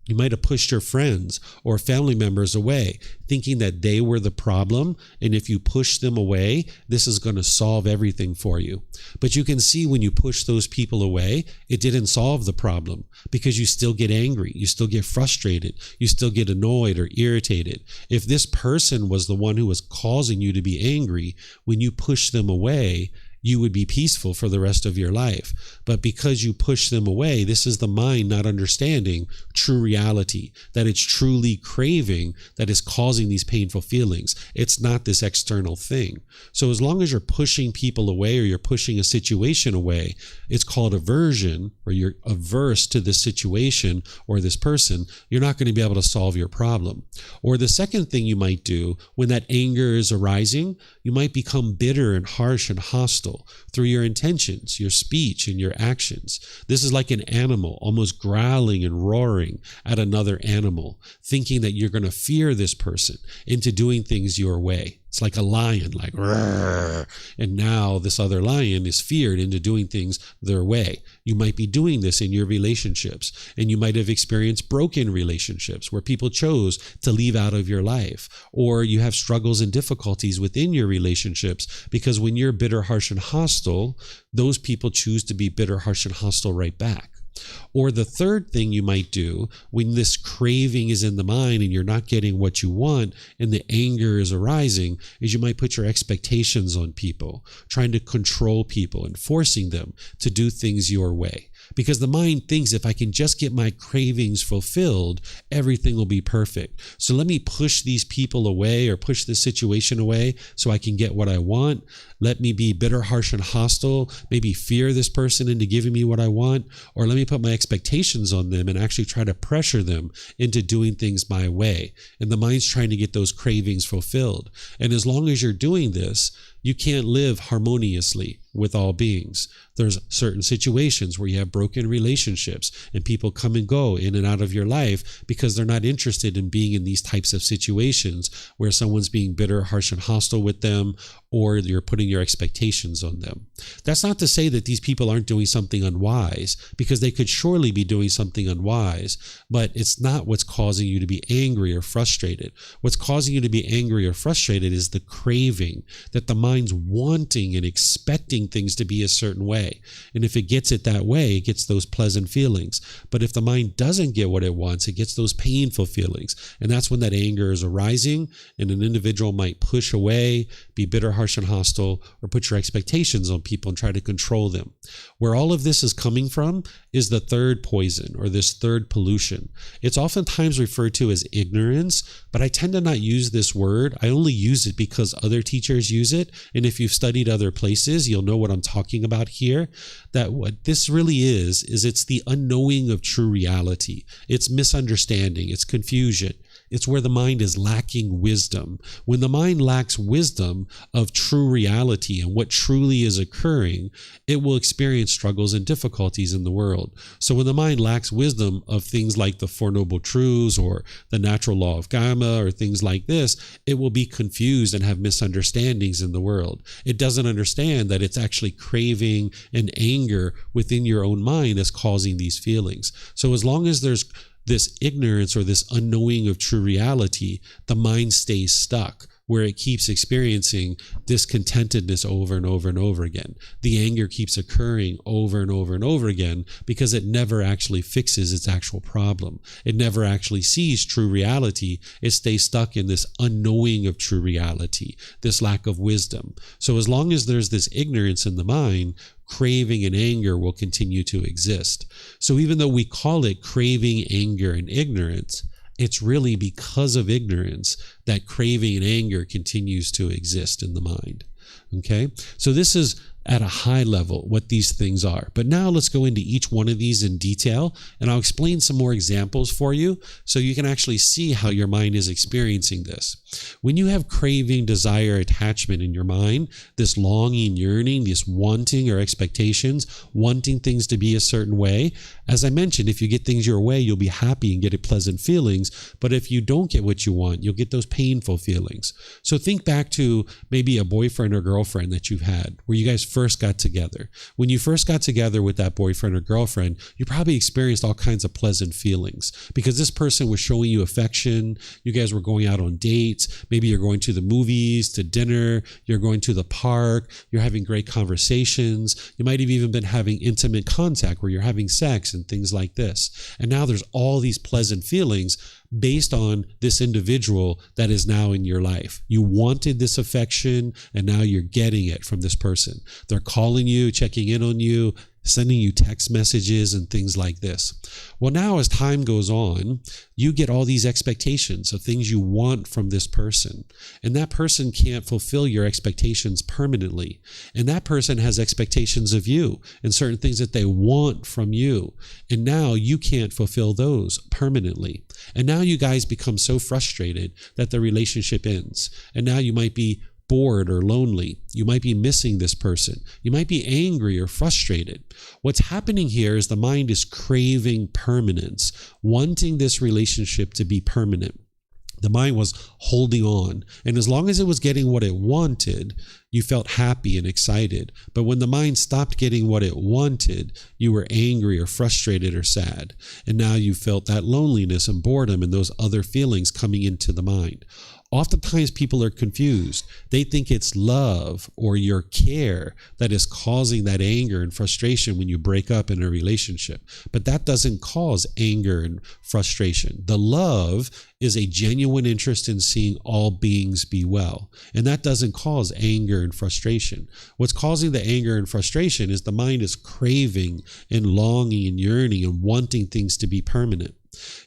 You might have pushed your friends or family members away, thinking that they were the problem. And if you push them away, this is going to solve everything for you. But you can see when you push those people away, it didn't solve the problem, because you still get angry. You still get frustrated. You still get annoyed or irritated. If this person was the one who was causing you to be angry, when you push them away, you would be peaceful for the rest of your life. But because you push them away, this is the mind not understanding true reality, that it's truly craving that is causing these painful feelings. It's not this external thing. So as long as you're pushing people away, or you're pushing a situation away, it's called aversion, or you're averse to this situation or this person, you're not going to be able to solve your problem. Or the second thing you might do when that anger is arising, you might become bitter and harsh and hostile through your intentions, your speech, and your actions. This is like an animal almost growling and roaring at another animal, thinking that you're going to fear this person into doing things your way. It's like a lion, like, "Rrr," and now this other lion is feared into doing things their way. You might be doing this in your relationships, and you might have experienced broken relationships where people chose to leave out of your life, or you have struggles and difficulties within your relationships because when you're bitter, harsh, and hostile, those people choose to be bitter, harsh, and hostile right back. Or the third thing you might do when this craving is in the mind and you're not getting what you want and the anger is arising is you might put your expectations on people, trying to control people and forcing them to do things your way. Because the mind thinks if I can just get my cravings fulfilled, everything will be perfect. So let me push these people away or push this situation away so I can get what I want. Let me be bitter, harsh, and hostile, maybe fear this person into giving me what I want, or let me put my expectations on them and actually try to pressure them into doing things my way. And the mind's trying to get those cravings fulfilled. And as long as you're doing this, you can't live harmoniously with all beings. There's certain situations where you have broken relationships and people come and go in and out of your life because they're not interested in being in these types of situations where someone's being bitter, harsh, and hostile with them, or you're putting your expectations on them. That's not to say that these people aren't doing something unwise, because they could surely be doing something unwise, but it's not what's causing you to be angry or frustrated. What's causing you to be angry or frustrated is the craving, that the mind's wanting and expecting things to be a certain way. And if it gets it that way, it gets those pleasant feelings. But if the mind doesn't get what it wants, it gets those painful feelings. And that's when that anger is arising, and an individual might push away, be bitter, harsh, and hostile, or put your expectations on people and try to control them. Where all of this is coming from is the third poison, or this third pollution. It's oftentimes referred to as ignorance, but I tend to not use this word. I only use it because other teachers use it. And if you've studied other places, you'll know what I'm talking about here. That what this really is it's the unknowing of true reality. It's misunderstanding. It's confusion. It's where the mind is lacking wisdom. When the mind lacks wisdom of true reality and what truly is occurring, it will experience struggles and difficulties in the world. So when the mind lacks wisdom of things like the Four Noble Truths or the natural law of karma or things like this, it will be confused and have misunderstandings in the world. It doesn't understand that it's actually craving and anger within your own mind that's causing these feelings. So as long as there's this ignorance or this unknowing of true reality, the mind stays stuck, where it keeps experiencing discontentedness over and over and over again. The anger keeps occurring over and over and over again because it never actually fixes its actual problem. It never actually sees true reality. It stays stuck in this unknowing of true reality, this lack of wisdom. So as long as there's this ignorance in the mind, craving and anger will continue to exist. So even though we call it craving, anger, and ignorance, it's really because of ignorance that craving and anger continues to exist in the mind. Okay? So this is at a high level what these things are. But now let's go into each one of these in detail, and I'll explain some more examples for you so you can actually see how your mind is experiencing this. When you have craving, desire, attachment in your mind, this longing, yearning, this wanting or expectations, wanting things to be a certain way, as I mentioned, if you get things your way, you'll be happy and get pleasant feelings. But if you don't get what you want, you'll get those painful feelings. So think back to maybe a boyfriend or girlfriend that you've had where you guys first got together. When you first got together with that boyfriend or girlfriend, you probably experienced all kinds of pleasant feelings because this person was showing you affection. You guys were going out on dates. Maybe you're going to the movies, to dinner. You're going to the park. You're having great conversations. You might have even been having intimate contact where you're having sex and things like this. And now there's all these pleasant feelings based on this individual that is now in your life. You wanted this affection, and now you're getting it from this person. They're calling you, checking in on you, sending you text messages and things like this. Well, now as time goes on, you get all these expectations of things you want from this person. And that person can't fulfill your expectations permanently. And that person has expectations of you and certain things that they want from you. And now you can't fulfill those permanently. And now you guys become so frustrated that the relationship ends. And now you might be bored or lonely. You might be missing this person. You might be angry or frustrated. What's happening here is the mind is craving permanence, wanting this relationship to be permanent. The mind was holding on. And as long as it was getting what it wanted, you felt happy and excited. But when the mind stopped getting what it wanted, you were angry or frustrated or sad. And now you felt that loneliness and boredom and those other feelings coming into the mind. Oftentimes people are confused. They think it's love or your care that is causing that anger and frustration when you break up in a relationship. But that doesn't cause anger and frustration. The love is a genuine interest in seeing all beings be well. And that doesn't cause anger and frustration. What's causing the anger and frustration is the mind is craving and longing and yearning and wanting things to be permanent.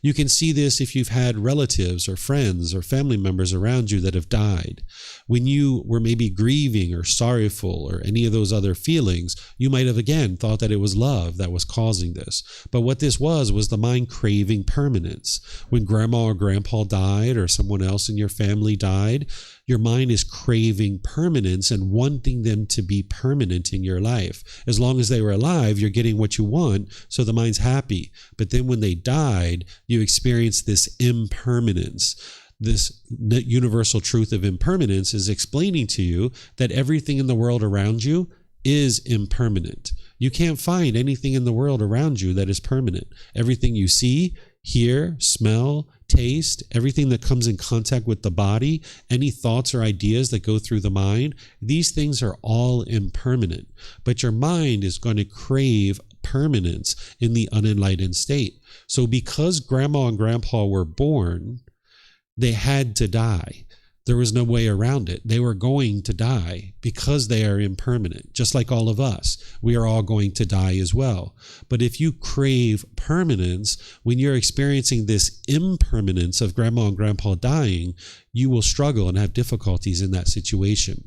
You can see this if you've had relatives or friends or family members around you that have died. When you were maybe grieving or sorrowful or any of those other feelings, you might have again thought that it was love that was causing this. But what this was the mind craving permanence. When grandma or grandpa died or someone else in your family died, your mind is craving permanence and wanting them to be permanent in your life. As long as they were alive, you're getting what you want, so the mind's happy. But then when they died, you experience this impermanence. This universal truth of impermanence is explaining to you that everything in the world around you is impermanent. You can't find anything in the world around you that is permanent. Everything you see, hear, smell, taste, everything that comes in contact with the body, any thoughts or ideas that go through the mind, these things are all impermanent. But your mind is going to crave permanence in the unenlightened state. So because grandma and grandpa were born, they had to die. There was no way around it. They were going to die because they are impermanent. Just like all of us, we are all going to die as well. But if you crave permanence, when you're experiencing this impermanence of grandma and grandpa dying, you will struggle and have difficulties in that situation.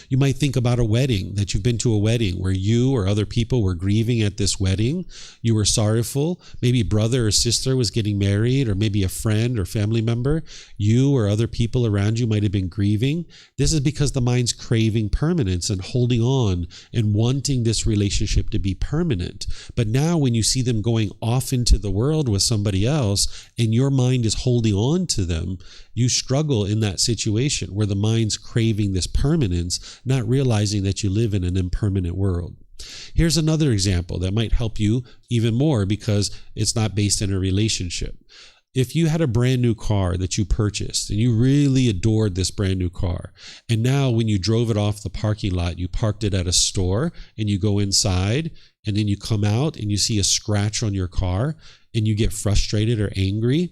You might think about a wedding, that you've been to a wedding where you or other people were grieving at this wedding. You were sorrowful. Maybe brother or sister was getting married, or maybe a friend or family member. You or other people around you might have been grieving. This is because the mind's craving permanence and holding on and wanting this relationship to be permanent. But now when you see them going off into the world with somebody else and your mind is holding on to them, you struggle in that situation where the mind's craving this permanence, not realizing that you live in an impermanent world. Here's another example that might help you even more because it's not based in a relationship. If you had a brand new car that you purchased and you really adored this brand new car, and now when you drove it off the parking lot, you parked it at a store and you go inside and then you come out and you see a scratch on your car and you get frustrated or angry,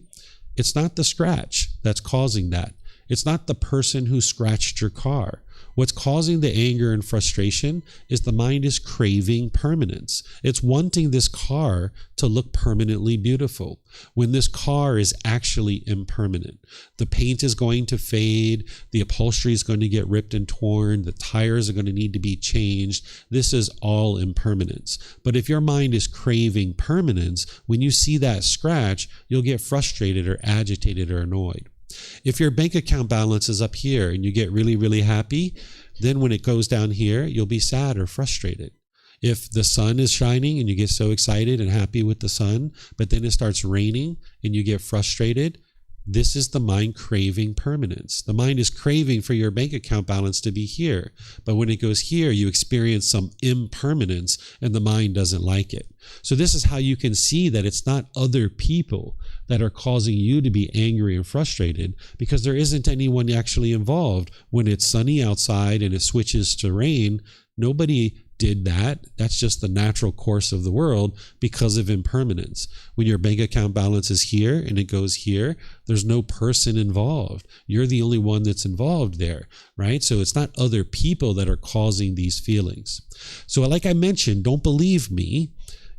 it's not the scratch that's causing that. It's not the person who scratched your car. What's causing the anger and frustration is the mind is craving permanence. It's wanting this car to look permanently beautiful when this car is actually impermanent. The paint is going to fade. The upholstery is going to get ripped and torn. The tires are going to need to be changed. This is all impermanence. But if your mind is craving permanence, when you see that scratch, you'll get frustrated or agitated or annoyed. If your bank account balance is up here and you get really, really happy, then when it goes down here, you'll be sad or frustrated. If the sun is shining and you get so excited and happy with the sun, but then it starts raining and you get frustrated, this is the mind craving permanence. The mind is craving for your bank account balance to be here. But when it goes here, you experience some impermanence and the mind doesn't like it. So this is how you can see that it's not other people that are causing you to be angry and frustrated, because there isn't anyone actually involved. When it's sunny outside and it switches to rain, nobody did that. That's just the natural course of the world because of impermanence. When your bank account balance is here and it goes here, there's no person involved. You're the only one that's involved there, right? So it's not other people that are causing these feelings. So like I mentioned, don't believe me.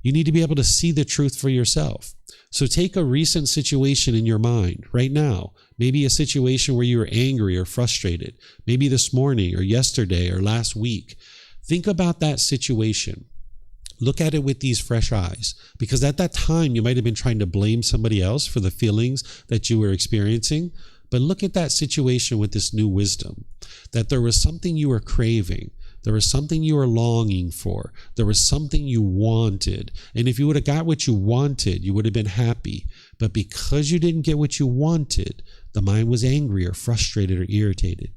You need to be able to see the truth for yourself. So take a recent situation in your mind right now, maybe a situation where you were angry or frustrated, maybe this morning or yesterday or last week. Think about that situation. Look at it with these fresh eyes, because at that time you might have been trying to blame somebody else for the feelings that you were experiencing. But look at that situation with this new wisdom, that there was something you were craving. There was something you were longing for. There was something you wanted. And if you would have got what you wanted, you would have been happy. But because you didn't get what you wanted, the mind was angry or frustrated or irritated.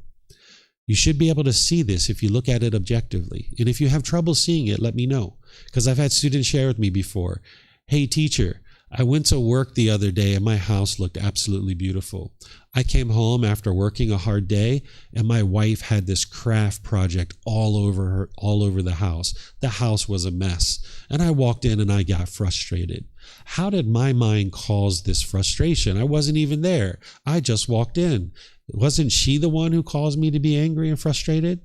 You should be able to see this if you look at it objectively. And if you have trouble seeing it, let me know. Because I've had students share with me before, hey teacher, I went to work the other day and my house looked absolutely beautiful. I came home after working a hard day and my wife had this craft project all over the house. The house was a mess. And I walked in and I got frustrated. How did my mind cause this frustration? I wasn't even there. I just walked in. Wasn't she the one who caused me to be angry and frustrated?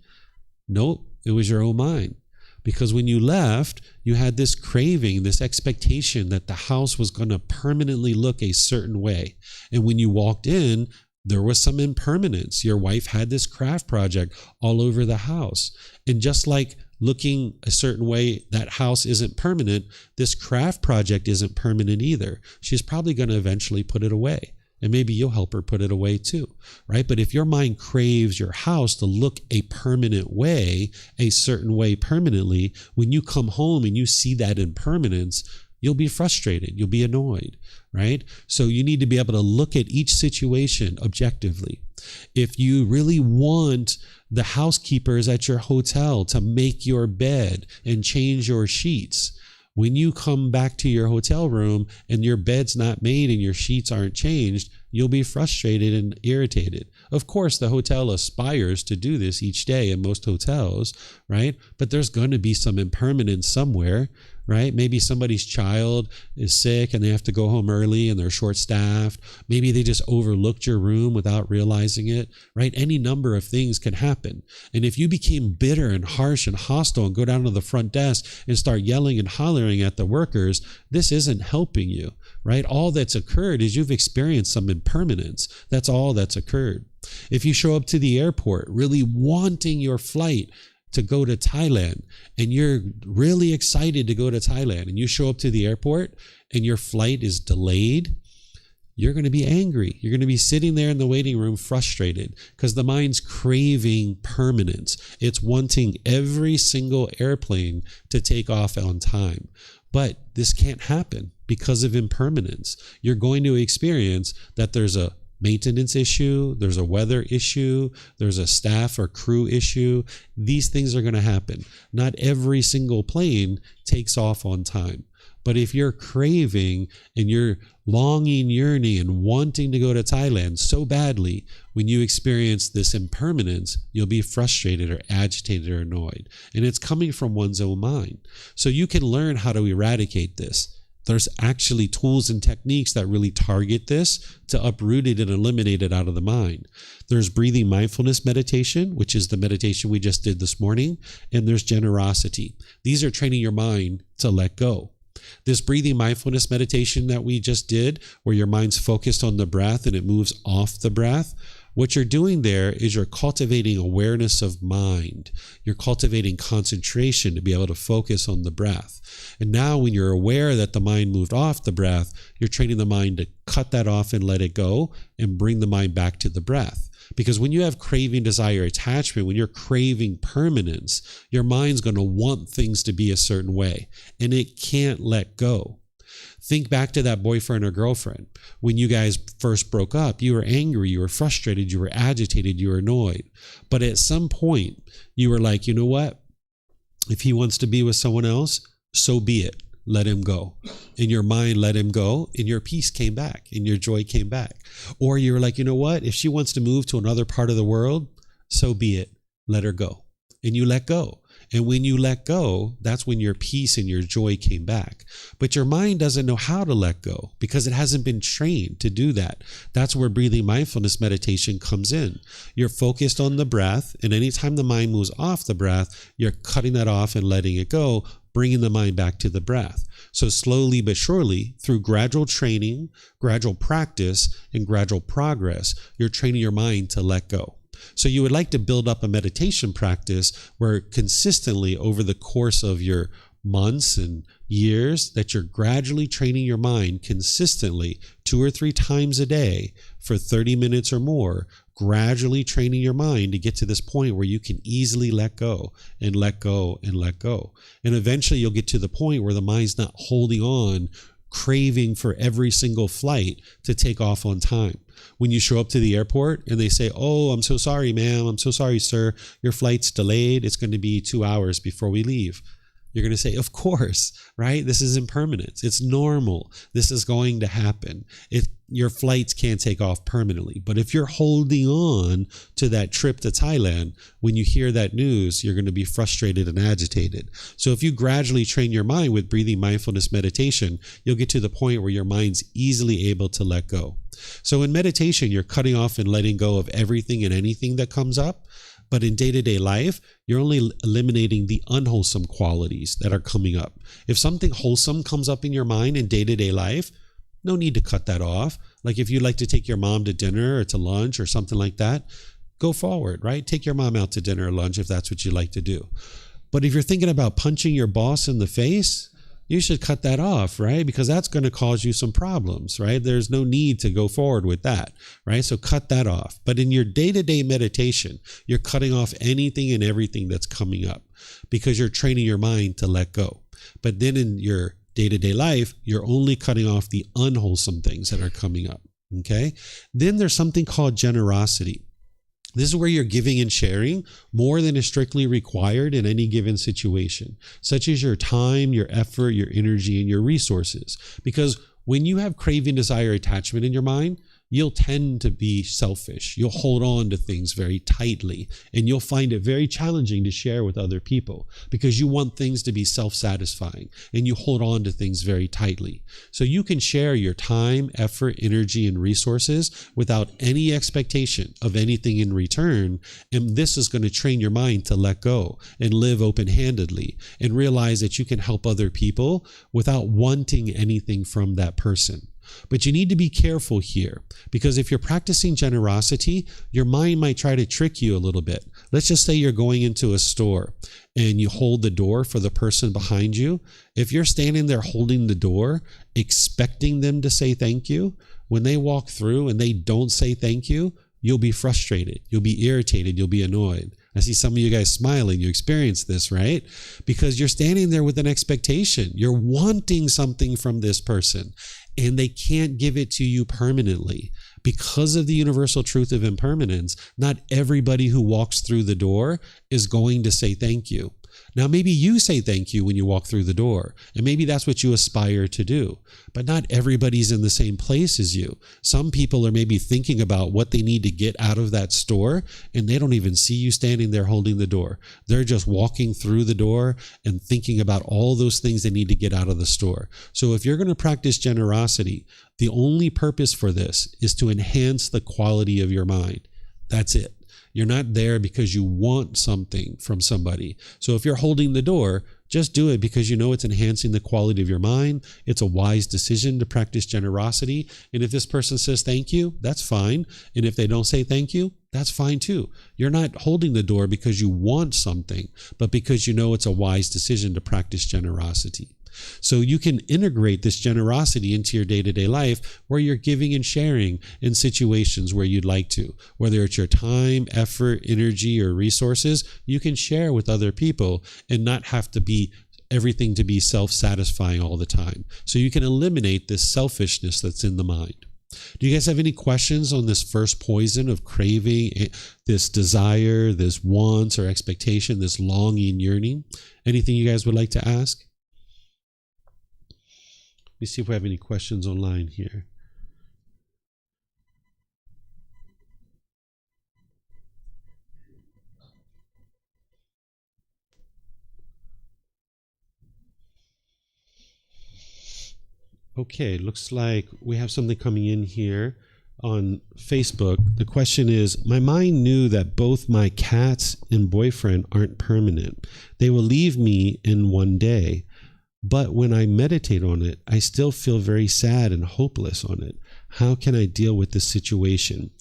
Nope, it was your own mind. Because when you left, you had this craving, this expectation that the house was going to permanently look a certain way. And when you walked in, there was some impermanence. Your wife had this craft project all over the house. And just like looking a certain way, that house isn't permanent, this craft project isn't permanent either. She's probably going to eventually put it away. And maybe you'll help her put it away too, right? But if your mind craves your house to look a permanent way, a certain way permanently, when you come home and you see that impermanence, you'll be frustrated, you'll be annoyed, right? So you need to be able to look at each situation objectively. If you really want the housekeepers at your hotel to make your bed and change your sheets, when you come back to your hotel room and your bed's not made and your sheets aren't changed, you'll be frustrated and irritated. Of course, the hotel aspires to do this each day in most hotels, right? But there's going to be some impermanence somewhere, right? Maybe somebody's child is sick and they have to go home early and they're short-staffed. Maybe they just overlooked your room without realizing it, right? Any number of things can happen. And if you became bitter and harsh and hostile and go down to the front desk and start yelling and hollering at the workers, this isn't helping you, right? All that's occurred is you've experienced some impermanence. That's all that's occurred. If you show up to the airport really wanting your flight to go to Thailand, and you're really excited to go to Thailand, and you show up to the airport and your flight is delayed, you're going to be angry. You're going to be sitting there in the waiting room frustrated because the mind's craving permanence. It's wanting every single airplane to take off on time. But this can't happen because of impermanence. You're going to experience that there's a maintenance issue, there's a weather issue, there's a staff or crew issue. These things are going to happen. Not every single plane takes off on time. But if you're craving and you're longing, yearning, and wanting to go to Thailand so badly, when you experience this impermanence, you'll be frustrated or agitated or annoyed. And it's coming from one's own mind. So you can learn how to eradicate this. There's actually tools and techniques that really target this to uproot it and eliminate it out of the mind. There's breathing mindfulness meditation, which is the meditation we just did this morning, and there's generosity. These are training your mind to let go. This breathing mindfulness meditation that we just did, where your mind's focused on the breath and it moves off the breath, what you're doing there is you're cultivating awareness of mind. You're cultivating concentration to be able to focus on the breath. And now when you're aware that the mind moved off the breath, you're training the mind to cut that off and let it go and bring the mind back to the breath. Because when you have craving, desire, attachment, when you're craving permanence, your mind's going to want things to be a certain way, and it can't let go. Think back to that boyfriend or girlfriend. When you guys first broke up, you were angry, you were frustrated, you were agitated, you were annoyed. But at some point, you were like, you know what? If he wants to be with someone else, so be it. Let him go. And your mind let him go, and your peace came back, and your joy came back. Or you were like, you know what? If she wants to move to another part of the world, so be it. Let her go. And you let go. And when you let go, that's when your peace and your joy came back. But your mind doesn't know how to let go because it hasn't been trained to do that. That's where breathing mindfulness meditation comes in. You're focused on the breath, and anytime the mind moves off the breath, you're cutting that off and letting it go, bringing the mind back to the breath. So slowly but surely, through gradual training, gradual practice, and gradual progress, you're training your mind to let go. So you would like to build up a meditation practice where consistently over the course of your months and years that you're gradually training your mind consistently 2 or 3 times a day for 30 minutes or more, gradually training your mind to get to this point where you can easily let go and let go and let go. And eventually you'll get to the point where the mind's not holding on, craving for every single flight to take off on time. When you show up to the airport and they say, oh, I'm so sorry, ma'am. I'm so sorry, sir. Your flight's delayed. It's going to be 2 hours before we leave. You're going to say, of course, right? This is impermanence. It's normal. This is going to happen. Your flights can't take off permanently. But if you're holding on to that trip to Thailand, when you hear that news, you're going to be frustrated and agitated. So if you gradually train your mind with breathing mindfulness meditation, you'll get to the point where your mind's easily able to let go. So in meditation, you're cutting off and letting go of everything and anything that comes up. But in day-to-day life, you're only eliminating the unwholesome qualities that are coming up. If something wholesome comes up in your mind in day-to-day life, no need to cut that off. Like if you'd like to take your mom to dinner or to lunch or something like that, go forward, right? Take your mom out to dinner or lunch if that's what you like to do. But if you're thinking about punching your boss in the face, you should cut that off, right? Because that's going to cause you some problems, right? There's no need to go forward with that, right? So cut that off. But in your day-to-day meditation, you're cutting off anything and everything that's coming up because you're training your mind to let go. But then in your day-to-day life, you're only cutting off the unwholesome things that are coming up, okay? Then there's something called generosity. This is where you're giving and sharing more than is strictly required in any given situation, such as your time, your effort, your energy, and your resources. Because when you have craving, desire, attachment in your mind, you'll tend to be selfish. You'll hold on to things very tightly, and you'll find it very challenging to share with other people because you want things to be self-satisfying, and you hold on to things very tightly. So you can share your time, effort, energy, and resources without any expectation of anything in return, and this is going to train your mind to let go and live open-handedly and realize that you can help other people without wanting anything from that person. But you need to be careful here, because if you're practicing generosity, your mind might try to trick you a little bit. Let's just say you're going into a store and you hold the door for the person behind you. If you're standing there holding the door, expecting them to say thank you, when they walk through and they don't say thank you, you'll be frustrated, you'll be irritated, you'll be annoyed. I see some of you guys smiling. You experience this, right? Because you're standing there with an expectation. You're wanting something from this person, and they can't give it to you permanently. Because of the universal truth of impermanence, not everybody who walks through the door is going to say thank you. Now, maybe you say thank you when you walk through the door, and maybe that's what you aspire to do, but not everybody's in the same place as you. Some people are maybe thinking about what they need to get out of that store, and they don't even see you standing there holding the door. They're just walking through the door and thinking about all those things they need to get out of the store. So if you're going to practice generosity, the only purpose for this is to enhance the quality of your mind. That's it. You're not there because you want something from somebody. So if you're holding the door, just do it because you know it's enhancing the quality of your mind. It's a wise decision to practice generosity. And if this person says thank you, that's fine. And if they don't say thank you, that's fine too. You're not holding the door because you want something, but because you know it's a wise decision to practice generosity. So you can integrate this generosity into your day-to-day life where you're giving and sharing in situations where you'd like to. Whether it's your time, effort, energy, or resources, you can share with other people and not have to be everything to be self-satisfying all the time. So you can eliminate this selfishness that's in the mind. Do you guys have any questions on this first poison of craving, this desire, this wants or expectation, this longing, yearning? Anything you guys would like to ask? Let me see if we have any questions online here. Okay, looks like we have something coming in here on Facebook. The question is, my mind knew that both my cats and boyfriend aren't permanent. They will leave me in one day. But when I meditate on it, I still feel very sad and hopeless on it. How can I deal with this situation?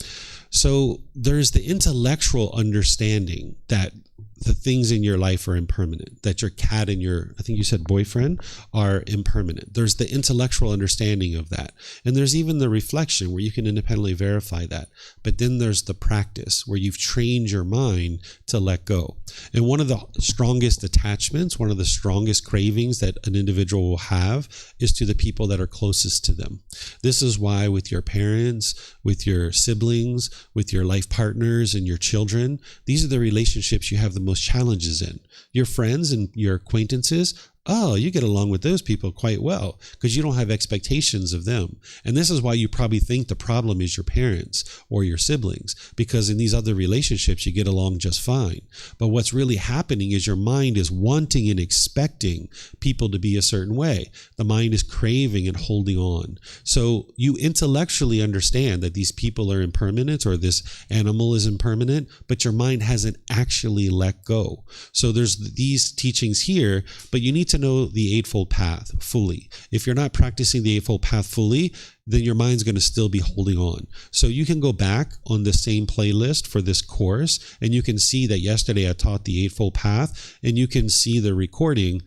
So there's the intellectual understanding that the things in your life are impermanent, that your cat and your, I think you said boyfriend, are impermanent. There's the intellectual understanding of that. And there's even the reflection where you can independently verify that. But then there's the practice where you've trained your mind to let go. And one of the strongest attachments, one of the strongest cravings that an individual will have is to the people that are closest to them. This is why with your parents, with your siblings, with your life partners and your children, these are the relationships you have the most challenges in. Your friends and your acquaintances, oh, you get along with those people quite well because you don't have expectations of them. And this is why you probably think the problem is your parents or your siblings, because in these other relationships, you get along just fine. But what's really happening is your mind is wanting and expecting people to be a certain way. The mind is craving and holding on. So you intellectually understand that these people are impermanent or this animal is impermanent, but your mind hasn't actually let go. So there's these teachings here, but you need to know the Eightfold Path fully. If you're not practicing the Eightfold Path fully, then your mind's going to still be holding on. So you can go back on the same playlist for this course, and you can see that yesterday I taught the Eightfold Path, and you can see the recording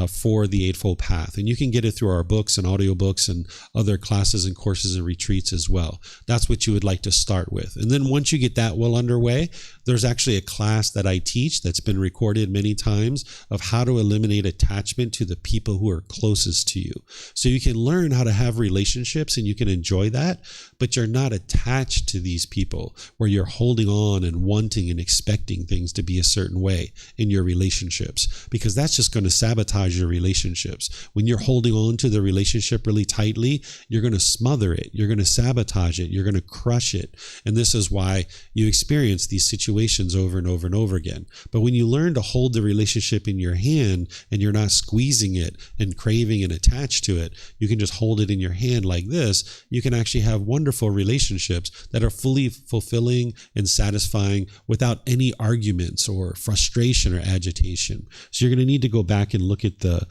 for the Eightfold Path. And you can get it through our books and audiobooks and other classes and courses and retreats as well. That's what you would like to start with. And then once you get that well underway, there's actually a class that I teach that's been recorded many times of how to eliminate attachment to the people who are closest to you. So you can learn how to have relationships and you can enjoy that, but you're not attached to these people where you're holding on and wanting and expecting things to be a certain way in your relationships, because that's just going to sabotage your relationships. When you're holding on to the relationship really tightly, you're going to smother it. You're going to sabotage it. You're going to crush it. And this is why you experience these situations over and over and over again. But when you learn to hold the relationship in your hand and you're not squeezing it and craving and attached to it, you can just hold it in your hand like this. You can actually have wonderful relationships that are fully fulfilling and satisfying without any arguments or frustration or agitation. So you're going to need to go back and look at the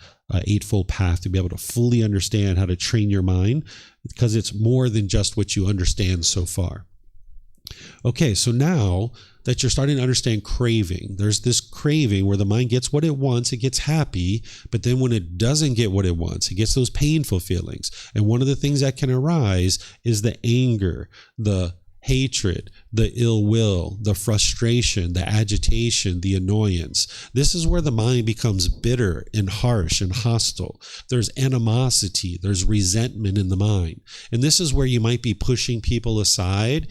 Eightfold Path to be able to fully understand how to train your mind, because it's more than just what you understand so far. Okay, so now that you're starting to understand craving, there's this craving where the mind gets what it wants, it gets happy, but then when it doesn't get what it wants, it gets those painful feelings. And one of the things that can arise is the anger, the hatred, the ill will, the frustration, the agitation, the annoyance. This is where the mind becomes bitter and harsh and hostile. There's animosity, there's resentment in the mind. And this is where you might be pushing people aside.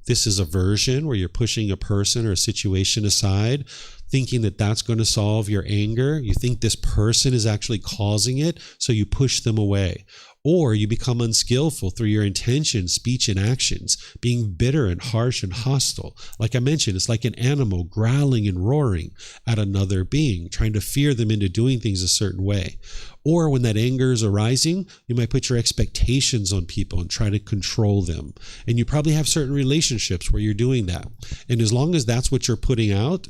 This is aversion, where you're pushing a person or a situation aside, thinking that that's going to solve your anger. You think this person is actually causing it, so you push them away. Or you become unskillful through your intention, speech, and actions, being bitter and harsh and hostile. Like I mentioned, it's like an animal growling and roaring at another being, trying to fear them into doing things a certain way. Or when that anger is arising, you might put your expectations on people and try to control them. And you probably have certain relationships where you're doing that. And as long as that's what you're putting out,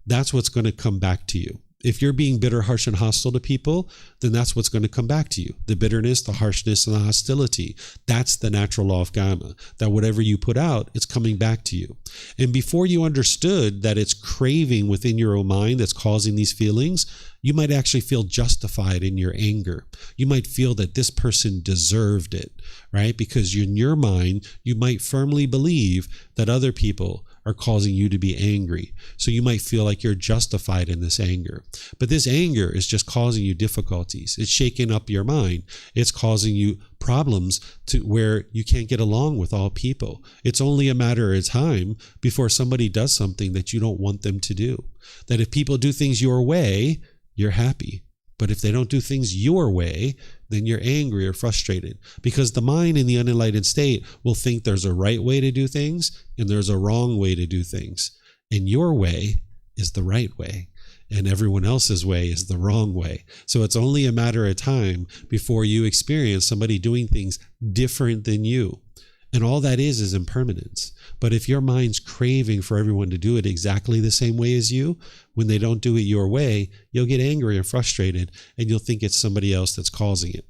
that's what's going to come back to you. If you're being bitter, harsh, and hostile to people, then that's what's going to come back to you. The bitterness, the harshness, and the hostility. That's the natural law of karma, that whatever you put out, it's coming back to you. And before you understood that it's craving within your own mind that's causing these feelings, you might actually feel justified in your anger. You might feel that this person deserved it, right? Because in your mind, you might firmly believe that other people are causing you to be angry. So you might feel like you're justified in this anger. But this anger is just causing you difficulties. It's shaking up your mind. It's causing you problems to where you can't get along with all people. It's only a matter of time before somebody does something that you don't want them to do. That if people do things your way, you're happy. But if they don't do things your way, then you're angry or frustrated. Because the mind in the unenlightened state will think there's a right way to do things and there's a wrong way to do things. And your way is the right way. And everyone else's way is the wrong way. So it's only a matter of time before you experience somebody doing things different than you. And all that is impermanence. But if your mind's craving for everyone to do it exactly the same way as you, when they don't do it your way, you'll get angry and frustrated, and you'll think it's somebody else that's causing it.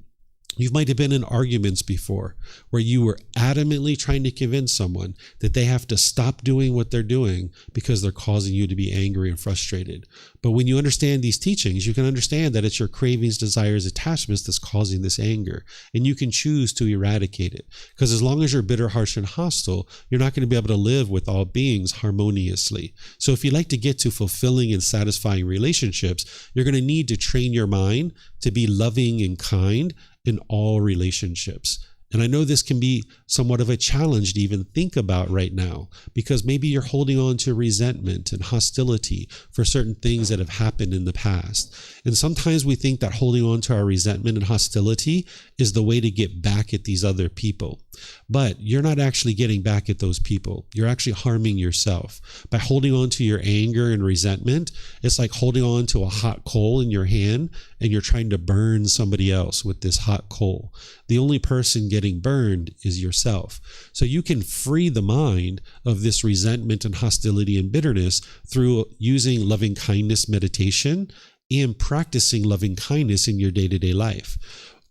You might have been in arguments before where you were adamantly trying to convince someone that they have to stop doing what they're doing because they're causing you to be angry and frustrated. But when you understand these teachings, you can understand that it's your cravings, desires, attachments that's causing this anger. And you can choose to eradicate it. Because as long as you're bitter, harsh, and hostile, you're not going to be able to live with all beings harmoniously. So if you like to get to fulfilling and satisfying relationships, you're going to need to train your mind to be loving and kind in all relationships. And I know this can be somewhat of a challenge to even think about right now, because maybe you're holding on to resentment and hostility for certain things that have happened in the past. And sometimes we think that holding on to our resentment and hostility is the way to get back at these other people. But you're not actually getting back at those people. You're actually harming yourself. By holding on to your anger and resentment, it's like holding on to a hot coal in your hand and you're trying to burn somebody else with this hot coal. The only person getting burned is yourself. So you can free the mind of this resentment and hostility and bitterness through using loving kindness meditation and practicing loving kindness in your day-to-day life.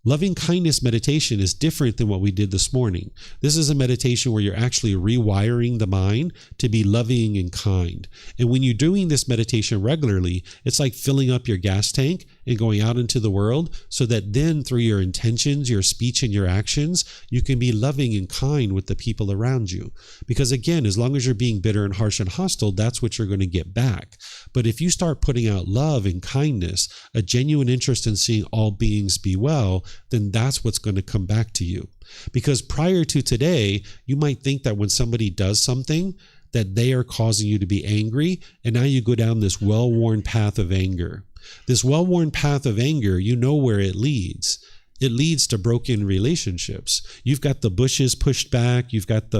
Loving kindness meditation is different than what we did this morning. This is a meditation where you're actually rewiring the mind to be loving and kind. And when you're doing this meditation regularly, it's like filling up your gas tank and going out into the world so that then through your intentions, your speech, and your actions, you can be loving and kind with the people around you. Because again, as long as you're being bitter and harsh and hostile, that's what you're going to get back. But if you start putting out love and kindness, a genuine interest in seeing all beings be well, then that's what's going to come back to you. Because prior to today, you might think that when somebody does something, that they are causing you to be angry, and now you go down this well-worn path of anger. This well-worn path of anger, you know where it leads. it leads to broken relationships. You've got the bushes pushed back. You've got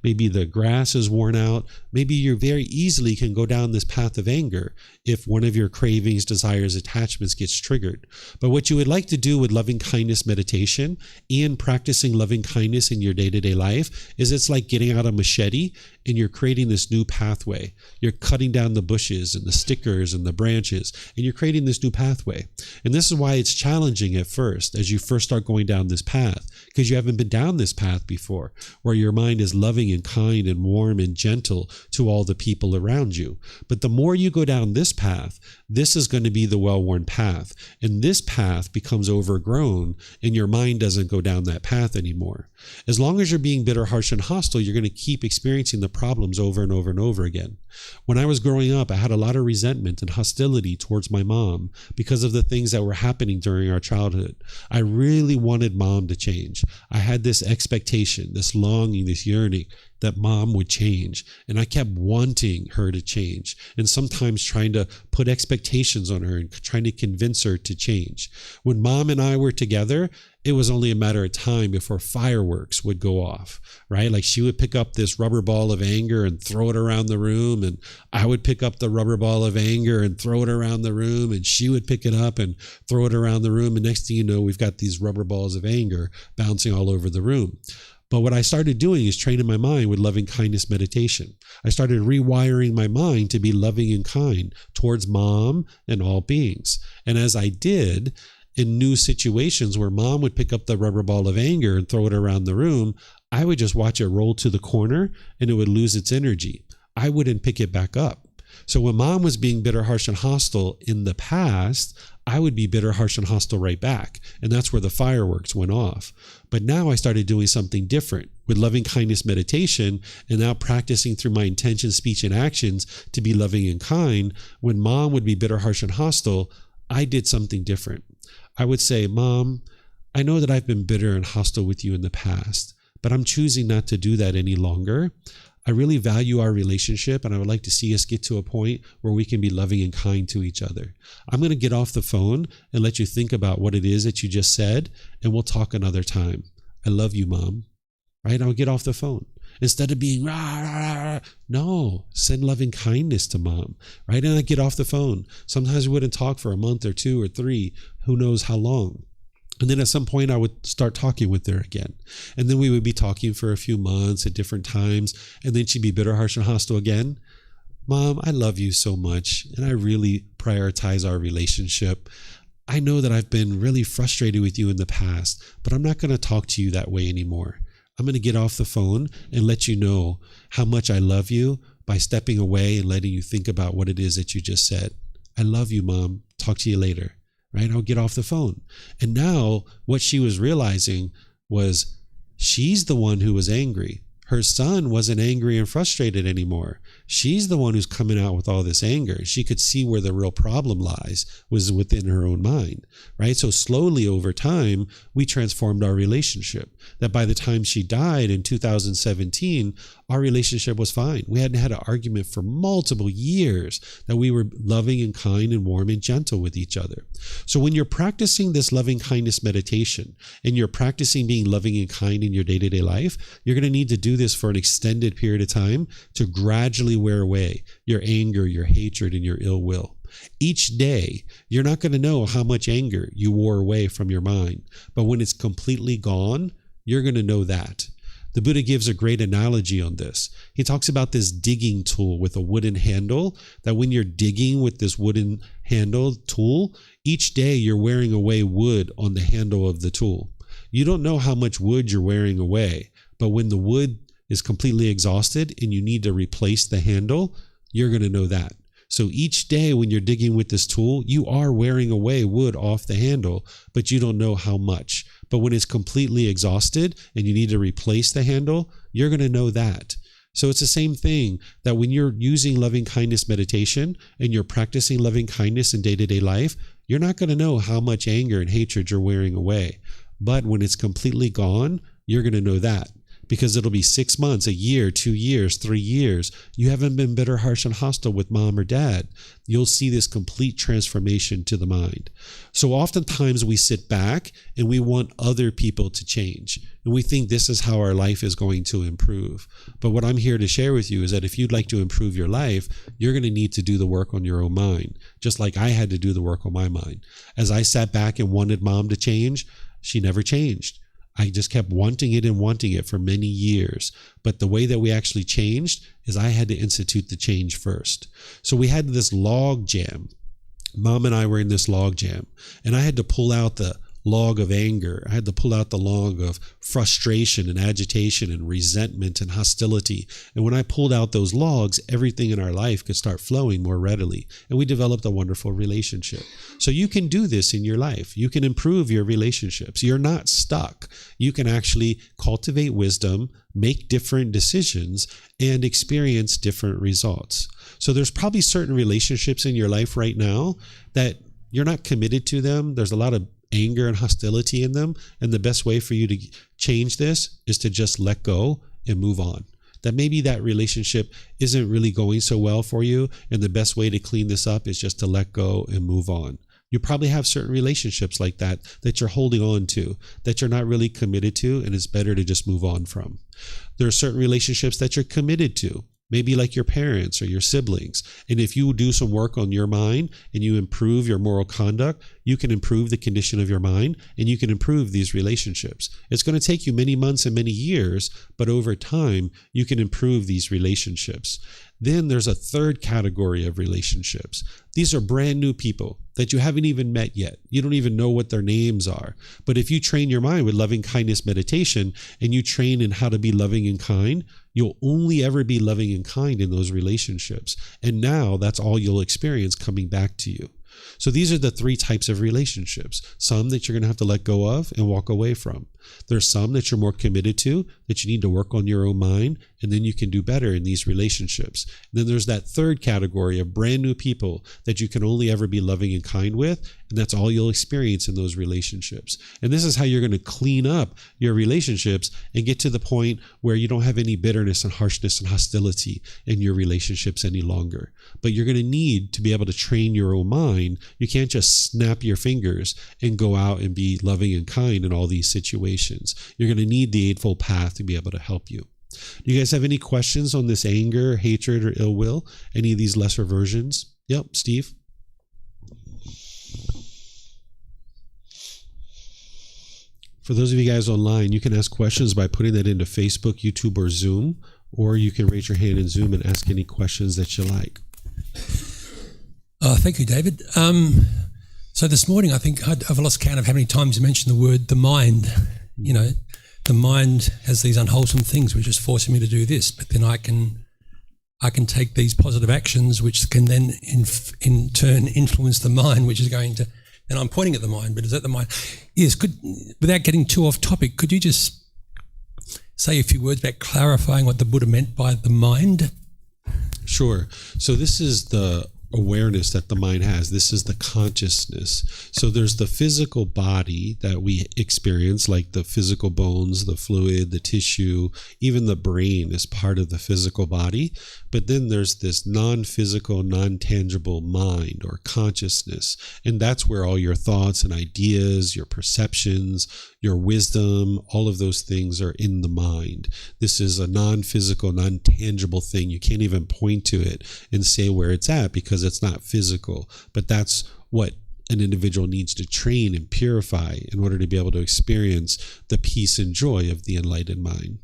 maybe the grass is worn out. Maybe you very easily can go down this path of anger if one of your cravings, desires, attachments gets triggered. But what you would like to do with loving kindness meditation and practicing loving kindness in your day-to-day life is it's like getting out a machete and you're creating this new pathway. You're cutting down the bushes and the stickers and the branches, and you're creating this new pathway. And this is why it's challenging at first as you first start going down this path, because you haven't been down this path before, where your mind is loving and kind and warm and gentle to all the people around you. But the more you go down this path, this is going to be the well-worn path. And this path becomes overgrown and your mind doesn't go down that path anymore. As long as you're being bitter, harsh, and hostile, you're going to keep experiencing the problems over and over and over again. When I was growing up, I had a lot of resentment and hostility towards my mom because of the things that were happening during our childhood. I really wanted mom to change. I had this expectation, this longing, this yearning that mom would change. And I kept wanting her to change and sometimes trying to put expectations on her and trying to convince her to change. When mom and I were together, it was only a matter of time before fireworks would go off, right? Like she would pick up this rubber ball of anger and throw it around the room, and I would pick up the rubber ball of anger and throw it around the room, and she would pick it up and throw it around the room, and next thing you know, we've got these rubber balls of anger bouncing all over the room. But what I started doing is training my mind with loving kindness meditation. I started rewiring my mind to be loving and kind towards mom and all beings. And as I did, in new situations where mom would pick up the rubber ball of anger and throw it around the room, I would just watch it roll to the corner and it would lose its energy. I wouldn't pick it back up. So when mom was being bitter, harsh, and hostile in the past, I would be bitter, harsh, and hostile right back. And that's where the fireworks went off. But now I started doing something different with loving kindness meditation and now practicing through my intention, speech, and actions to be loving and kind. When mom would be bitter, harsh, and hostile, I did something different. I would say, Mom, I know that I've been bitter and hostile with you in the past, but I'm choosing not to do that any longer. I really value our relationship, and I would like to see us get to a point where we can be loving and kind to each other. I'm going to get off the phone and let you think about what it is that you just said, and we'll talk another time. I love you, Mom. Right? I'll get off the phone. Instead of being, rah, rah, rah, no, send loving kindness to mom, right? And I get off the phone. Sometimes we wouldn't talk for a month or 2 or 3, who knows how long. And then at some point I would start talking with her again. And then we would be talking for a few months at different times. And then she'd be bitter, harsh, and hostile again. Mom, I love you so much. And I really prioritize our relationship. I know that I've been really frustrated with you in the past, but I'm not going to talk to you that way anymore. I'm going to get off the phone and let you know how much I love you by stepping away and letting you think about what it is that you just said. I love you, Mom. Talk to you later. Right? I'll get off the phone. And now what she was realizing was she's the one who was angry. Her son wasn't angry and frustrated anymore. She's the one who's coming out with all this anger. She could see where the real problem lies, was within her own mind, right? So slowly over time, we transformed our relationship. That by the time she died in 2017, our relationship was fine. We hadn't had an argument for multiple years, that we were loving and kind and warm and gentle with each other. So when you're practicing this loving kindness meditation and you're practicing being loving and kind in your day-to-day life, you're going to need to do this for an extended period of time to gradually wear away your anger, your hatred, and your ill will. Each day, you're not going to know how much anger you wore away from your mind. But when it's completely gone, you're going to know that. The Buddha gives a great analogy on this. He talks about this digging tool with a wooden handle, that when you're digging with this wooden handle tool, each day you're wearing away wood on the handle of the tool. You don't know how much wood you're wearing away, but when the wood is completely exhausted and you need to replace the handle, you're going to know that. So each day when you're digging with this tool, you are wearing away wood off the handle, but you don't know how much. But when it's completely exhausted and you need to replace the handle, you're going to know that. So it's the same thing, that when you're using loving kindness meditation and you're practicing loving kindness in day-to-day life, you're not going to know how much anger and hatred you're wearing away. But when it's completely gone, you're going to know that. because it'll be 6 months, a year, 2 years, 3 years. You haven't been bitter, harsh, and hostile with mom or dad. You'll see this complete transformation to the mind. So oftentimes we sit back and we want other people to change. And we think this is how our life is going to improve. But what I'm here to share with you is that if you'd like to improve your life, you're going to need to do the work on your own mind, just like I had to do the work on my mind. As I sat back and wanted mom to change, she never changed. I just kept wanting it for many years. But the way that we actually changed is I had to institute the change first. So we had this log jam. Mom and I were in this log jam, and I had to pull out the log of anger. I had to pull out the log of frustration and agitation and resentment and hostility. And when I pulled out those logs, everything in our life could start flowing more readily. And we developed a wonderful relationship. So you can do this in your life. You can improve your relationships. You're not stuck. You can actually cultivate wisdom, make different decisions, and experience different results. So there's probably certain relationships in your life right now that you're not committed to them. There's a lot of anger and hostility in them. And the best way for you to change this is to just let go and move on. That maybe that relationship isn't really going so well for you. And the best way to clean this up is just to let go and move on. You probably have certain relationships like that you're holding on to, that you're not really committed to, and it's better to just move on from. There are certain relationships that you're committed to, maybe like your parents or your siblings. And if you do some work on your mind and you improve your moral conduct, you can improve the condition of your mind and you can improve these relationships. It's going to take you many months and many years, but over time, you can improve these relationships. Then there's a third category of relationships. These are brand new people that you haven't even met yet. You don't even know what their names are. But if you train your mind with loving kindness meditation and you train in how to be loving and kind, you'll only ever be loving and kind in those relationships. And now that's all you'll experience coming back to you. So these are the three types of relationships. Some that you're going to have to let go of and walk away from. There's some that you're more committed to, that you need to work on your own mind, and then you can do better in these relationships. And then there's that third category of brand new people that you can only ever be loving and kind with, and that's all you'll experience in those relationships. And this is how you're going to clean up your relationships and get to the point where you don't have any bitterness and harshness and hostility in your relationships any longer. But you're going to need to be able to train your own mind. You can't just snap your fingers and go out and be loving and kind in all these situations. You're going to need the Eightfold Path to be able to help you. Do you guys have any questions on this anger, hatred, or ill will? Any of these lesser versions? Yep, Steve? For those of you guys online, you can ask questions by putting that into Facebook, YouTube, or Zoom, or you can raise your hand in Zoom and ask any questions that you like. Thank you, David. So this morning, I think I've lost count of how many times you mentioned the word the mind. You know, the mind has these unwholesome things which is forcing me to do this, but then I can take these positive actions which can then in turn influence the mind, which is going to, and I'm pointing at the mind, but is that the mind? Yes, without getting too off topic, could you just say a few words about clarifying what the Buddha meant by the mind? Sure. So this is the awareness that the mind has. This is the consciousness. So there's the physical body that we experience, like the physical bones, the fluid, the tissue, even the brain is part of the physical body. But then there's this non-physical, non-tangible mind or consciousness. And that's where all your thoughts and ideas, your perceptions, your wisdom, all of those things are in the mind. This is a non-physical, non-tangible thing. You can't even point to it and say where it's at because it's not physical. But that's what an individual needs to train and purify in order to be able to experience the peace and joy of the enlightened mind.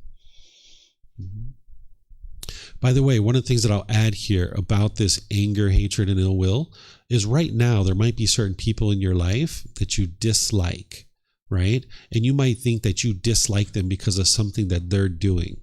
By the way, one of the things that I'll add here about this anger, hatred, and ill will is right now there might be certain people in your life that you dislike, right? And you might think that you dislike them because of something that they're doing.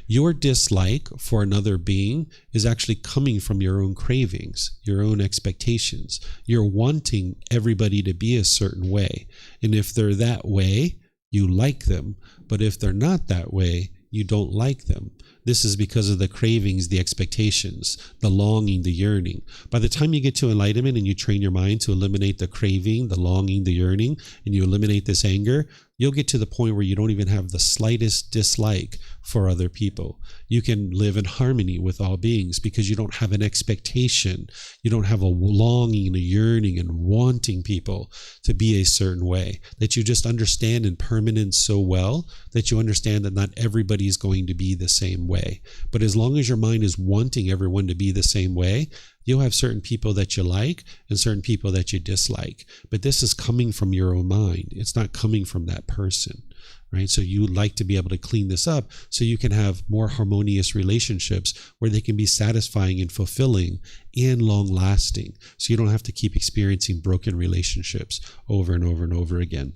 Your dislike for another being is actually coming from your own cravings, your own expectations. You're wanting everybody to be a certain way. And if they're that way, you like them. But if they're not that way, you don't like them. This is because of the cravings, the expectations, the longing, the yearning. By the time you get to enlightenment and you train your mind to eliminate the craving, the longing, the yearning, and you eliminate this anger, you'll get to the point where you don't even have the slightest dislike for other people. You can live in harmony with all beings because you don't have an expectation. You don't have a longing and a yearning and wanting people to be a certain way. That you just understand impermanence so well that you understand that not everybody is going to be the same way. But as long as your mind is wanting everyone to be the same way, you'll have certain people that you like and certain people that you dislike. But this is coming from your own mind. It's not coming from that person, right? So you would like to be able to clean this up so you can have more harmonious relationships where they can be satisfying and fulfilling and long-lasting. So you don't have to keep experiencing broken relationships over and over and over again.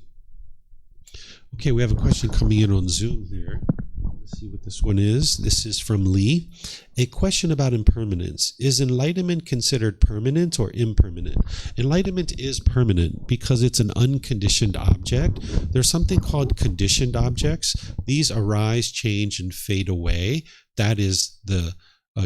Okay, we have a question coming in on Zoom here. Let's see what this one is. This is from Lee. A question about impermanence. Is enlightenment considered permanent or impermanent? Enlightenment is permanent because it's an unconditioned object. There's something called conditioned objects. These arise, change, and fade away. That is the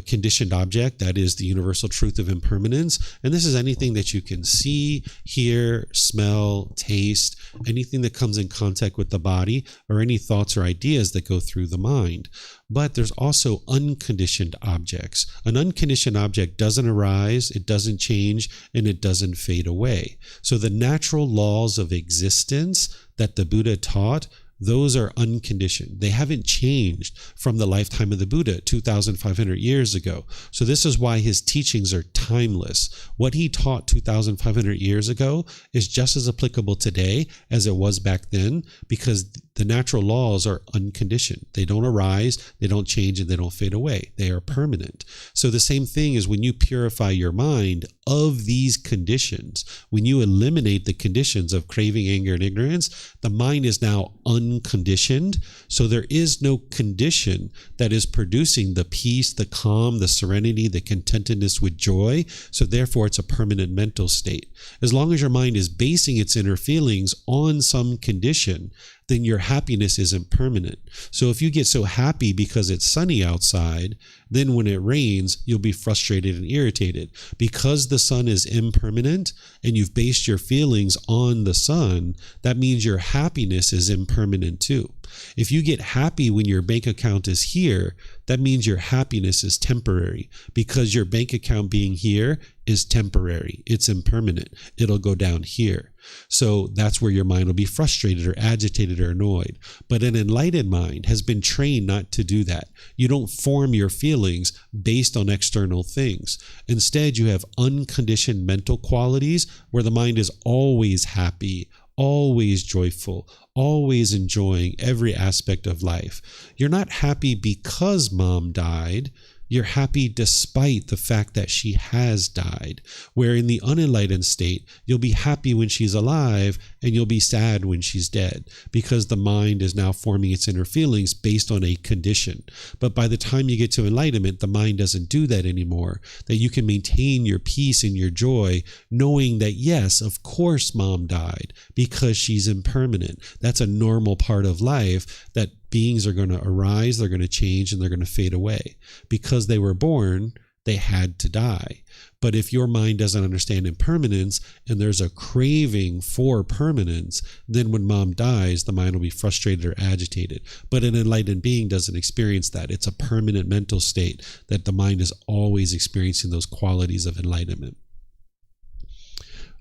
conditioned object. That is the universal truth of impermanence. And this is anything that you can see, hear, smell, taste, anything that comes in contact with the body, or any thoughts or ideas that go through the mind. But there's also unconditioned objects. An unconditioned object doesn't arise, it doesn't change, and it doesn't fade away. So the natural laws of existence that the Buddha taught, those are unconditioned. They haven't changed from the lifetime of the Buddha 2,500 years ago. So this is why his teachings are timeless. What he taught 2,500 years ago is just as applicable today as it was back then, because the natural laws are unconditioned. They don't arise, they don't change, and they don't fade away. They are permanent. So the same thing is when you purify your mind of these conditions, when you eliminate the conditions of craving, anger, and ignorance, the mind is now unconditioned. So there is no condition that is producing the peace, the calm, the serenity, the contentedness with joy. So therefore, it's a permanent mental state. As long as your mind is basing its inner feelings on some condition, then your happiness isn't permanent. So if you get so happy because it's sunny outside, then when it rains, you'll be frustrated and irritated. Because the sun is impermanent and you've based your feelings on the sun, that means your happiness is impermanent too. If you get happy when your bank account is here, that means your happiness is temporary, because your bank account being here is temporary. It's impermanent. It'll go down here. So that's where your mind will be frustrated or agitated or annoyed. But an enlightened mind has been trained not to do that. You don't form your feelings based on external things. Instead, you have unconditioned mental qualities where the mind is always happy, always joyful, always enjoying every aspect of life. You're not happy because mom died. You're happy despite the fact that she has died. Where in the unenlightened state, you'll be happy when she's alive and you'll be sad when she's dead, because the mind is now forming its inner feelings based on a condition. But by the time you get to enlightenment, the mind doesn't do that anymore. That you can maintain your peace and your joy, knowing that yes, of course mom died, because she's impermanent. That's a normal part of life, that beings are going to arise, they're going to change, and they're going to fade away. Because they were born, they had to die. But if your mind doesn't understand impermanence and there's a craving for permanence, then when mom dies, the mind will be frustrated or agitated. But an enlightened being doesn't experience that. It's a permanent mental state that the mind is always experiencing those qualities of enlightenment.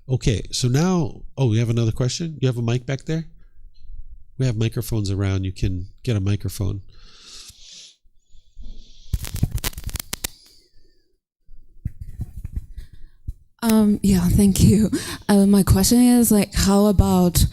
Okay, so now, we have another question? You have a mic back there? We have microphones around. You can get a microphone. Yeah, thank you. My question is how about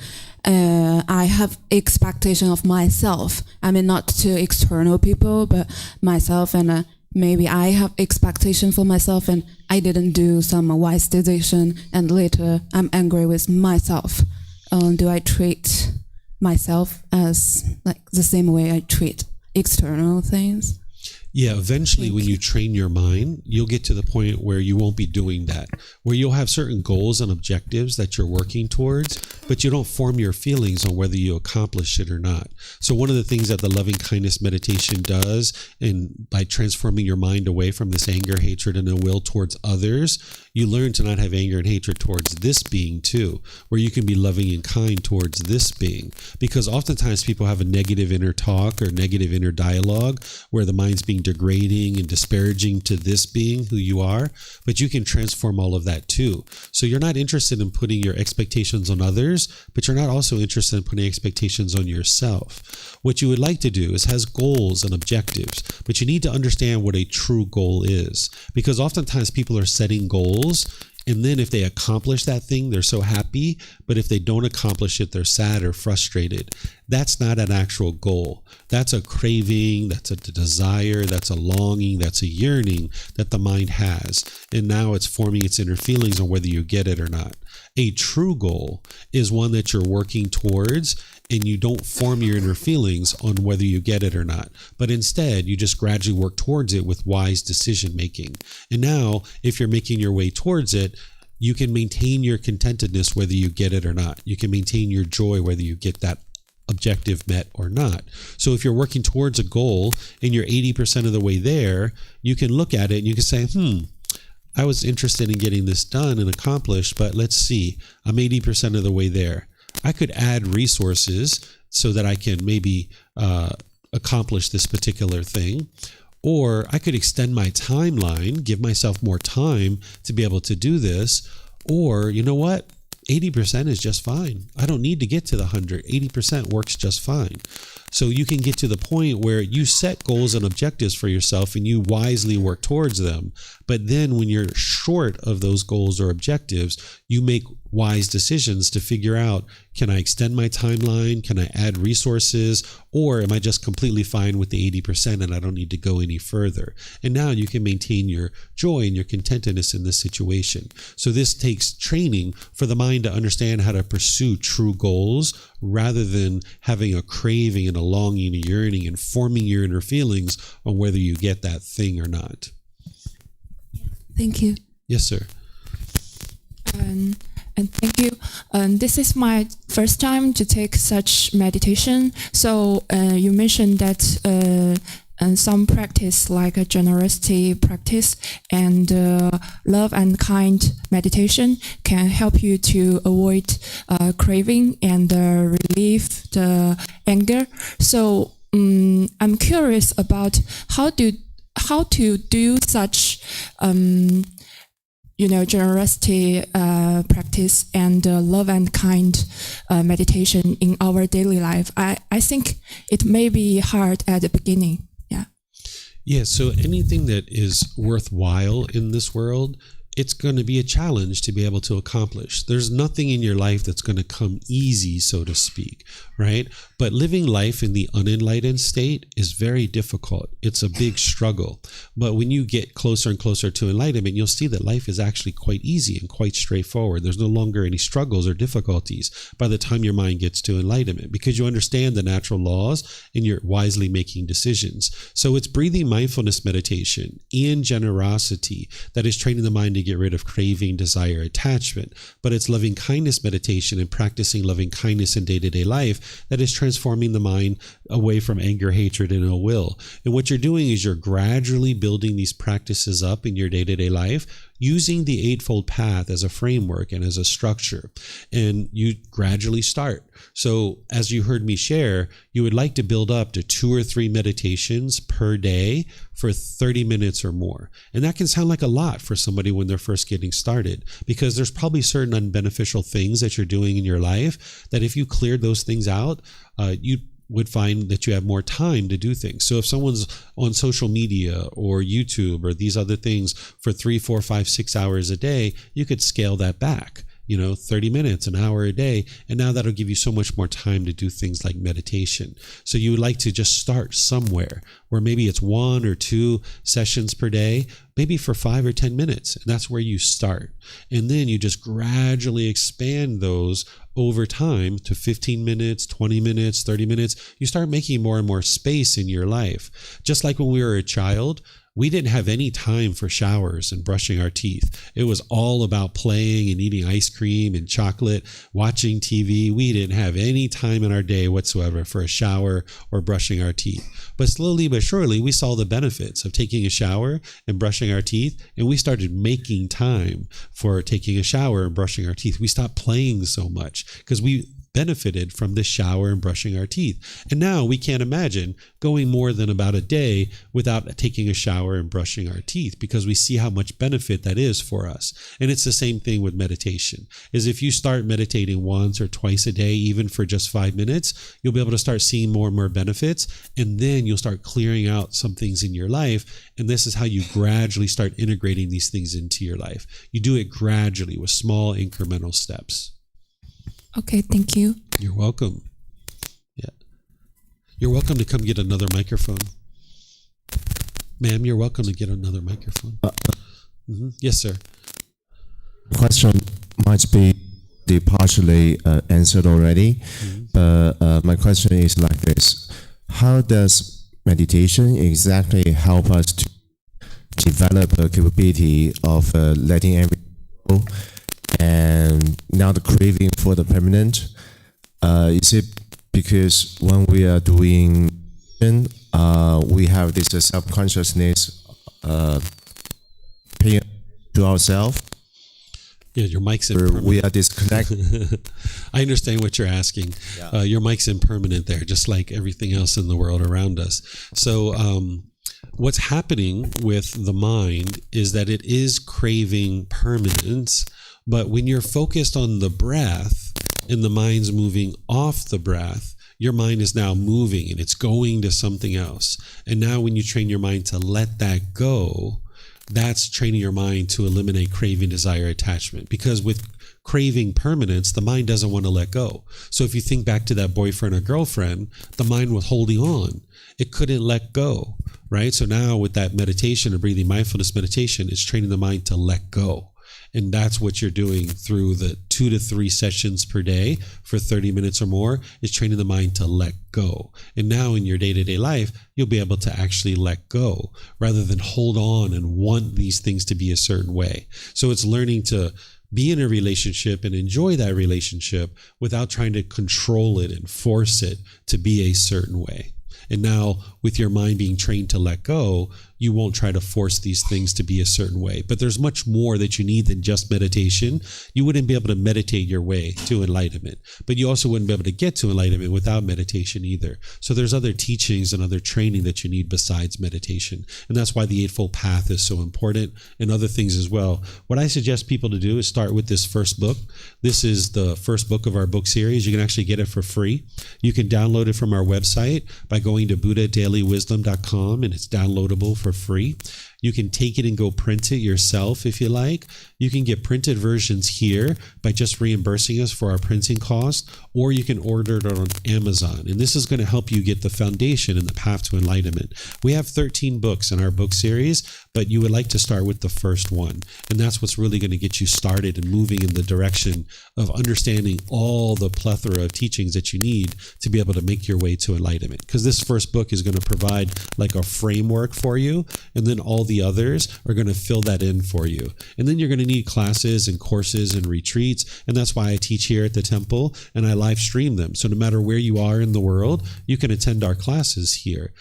I have expectation of myself. I mean, not to external people, but myself, and maybe I have expectation for myself and I didn't do some wise decision, and later I'm angry with myself. Do I treat myself as the same way I treat external things? Yeah, eventually when you train your mind, you'll get to the point where you won't be doing that, where you'll have certain goals and objectives that you're working towards, but you don't form your feelings on whether you accomplish it or not. So one of the things that the loving kindness meditation does, and by transforming your mind away from this anger, hatred, and ill will towards others, you learn to not have anger and hatred towards this being too, where you can be loving and kind towards this being. Because oftentimes people have a negative inner talk or negative inner dialogue where the mind's being degrading and disparaging to this being who you are, but you can transform all of that too. So you're not interested in putting your expectations on others, but you're not also interested in putting expectations on yourself. What you would like to do is has goals and objectives, but you need to understand what a true goal is, because oftentimes people are setting goals, and then if they accomplish that thing, they're so happy, but if they don't accomplish it, they're sad or frustrated. That's not an actual goal. That's a craving, that's a desire, that's a longing, that's a yearning that the mind has. And now it's forming its inner feelings on whether you get it or not. A true goal is one that you're working towards, and you don't form your inner feelings on whether you get it or not, but instead you just gradually work towards it with wise decision making. And now, if you're making your way towards it, you can maintain your contentedness whether you get it or not. You can maintain your joy whether you get that objective met or not. So if you're working towards a goal and you're 80% of the way there, you can look at it and you can say, I was interested in getting this done and accomplished, but let's see, I'm 80% of the way there. I could add resources so that I can maybe accomplish this particular thing, or I could extend my timeline, give myself more time to be able to do this, or you know what? 80% is just fine. I don't need to get to the 100. 80% works just fine. So you can get to the point where you set goals and objectives for yourself and you wisely work towards them. But then when you're short of those goals or objectives, you make wise decisions to figure out, can I extend my timeline? Can I add resources? Or am I just completely fine with the 80% and I don't need to go any further? And now you can maintain your joy and your contentedness in this situation. So this takes training for the mind to understand how to pursue true goals rather than having a craving and a longing, a yearning, and forming your inner feelings on whether you get that thing or not. Thank you. Yes, sir. And thank you. This is my first time to take such meditation. So you mentioned that some practice like a generosity practice and love and kind meditation can help you to avoid craving and relieve the anger. So I'm curious about how to do such generosity practice and love and kind meditation in our daily life. I think it may be hard at the beginning. Yeah, so anything that is worthwhile in this world, it's going to be a challenge to be able to accomplish. There's nothing in your life that's going to come easy, so to speak, right? But living life in the unenlightened state is very difficult. It's a big struggle. But when you get closer and closer to enlightenment, you'll see that life is actually quite easy and quite straightforward. There's no longer any struggles or difficulties by the time your mind gets to enlightenment, because you understand the natural laws and you're wisely making decisions. So it's breathing mindfulness meditation and generosity that is training the mind to get rid of craving, desire, attachment. But it's loving kindness meditation and practicing loving kindness in day-to-day life that is transforming the mind away from anger, hatred, and ill will. And what you're doing is you're gradually building these practices up in your day-to-day life using the Eightfold Path as a framework and as a structure. And you gradually start. So as you heard me share, you would like to build up to 2 or 3 meditations per day for 30 minutes or more. And that can sound like a lot for somebody when they're first getting started, because there's probably certain unbeneficial things that you're doing in your life that if you cleared those things out, you would find that you have more time to do things. So if someone's on social media or YouTube or these other things for 3, 4, 5, 6 hours a day, you could scale that back. 30 minutes, an hour a day. And now that'll give you so much more time to do things like meditation. So you would like to just start somewhere or maybe it's 1 or 2 sessions per day, maybe for 5 or 10 minutes. And that's where you start. And then you just gradually expand those over time to 15 minutes, 20 minutes, 30 minutes. You start making more and more space in your life. Just like when we were a child, we didn't have any time for showers and brushing our teeth. It was all about playing and eating ice cream and chocolate, watching TV. We didn't have any time in our day whatsoever for a shower or brushing our teeth. But slowly but surely, we saw the benefits of taking a shower and brushing our teeth, and we started making time for taking a shower and brushing our teeth. We stopped playing so much because we benefited from this shower and brushing our teeth. And now we can't imagine going more than about a day without taking a shower and brushing our teeth, because we see how much benefit that is for us. And it's the same thing with meditation, is if you start meditating once or twice a day, even for just 5 minutes, you'll be able to start seeing more and more benefits. And then you'll start clearing out some things in your life. And this is how you gradually start integrating these things into your life. You do it gradually with small incremental steps. Okay, thank you. You're welcome. Yeah. You're welcome to come get another microphone. Ma'am, you're welcome to get another microphone. Yes, sir. Question might be partially answered already, but my question is like this. How does meditation exactly help us to develop a capability of letting everything go and not craving for the permanent? Is it because when we are doing, we have this subconsciousness paying to ourselves? Yeah, your mic's impermanent. We are disconnected. I understand what you're asking. Yeah. Your mic's impermanent there, just like everything else in the world around us. So what's happening with the mind is that it is craving permanence. But when you're focused on the breath and the mind's moving off the breath, your mind is now moving and it's going to something else. And now when you train your mind to let that go, that's training your mind to eliminate craving, desire, attachment. Because with craving permanence, the mind doesn't want to let go. So if you think back to that boyfriend or girlfriend, the mind was holding on. It couldn't let go, right? So now with that meditation or breathing mindfulness meditation, it's training the mind to let go. And that's what you're doing through the 2 to 3 sessions per day for 30 minutes or more, is training the mind to let go. And now in your day-to-day life, you'll be able to actually let go rather than hold on and want these things to be a certain way. So it's learning to be in a relationship and enjoy that relationship without trying to control it and force it to be a certain way. And now with your mind being trained to let go, you won't try to force these things to be a certain way. But there's much more that you need than just meditation. You wouldn't be able to meditate your way to enlightenment, but you also wouldn't be able to get to enlightenment without meditation either. So there's other teachings and other training that you need besides meditation. And that's why the Eightfold Path is so important, and other things as well. What I suggest people to do is start with this first book. This is the first book of our book series. You can actually get it for free. You can download it from our website by going to buddhadailywisdom.com, and it's downloadable for free. You can take it and go print it yourself if you like. You can get printed versions here by just reimbursing us for our printing cost, or you can order it on Amazon. And this is going to help you get the foundation and the path to enlightenment. We have 13 books in our book series, but you would like to start with the first one. And that's what's really going to get you started and moving in the direction of understanding all the plethora of teachings that you need to be able to make your way to enlightenment. Because this first book is going to provide like a framework for you, and then all the others are going to fill that in for you. And then you're going to need classes and courses and retreats. And that's why I teach here at the temple and I live stream them. So no matter where you are in the world, you can attend our classes here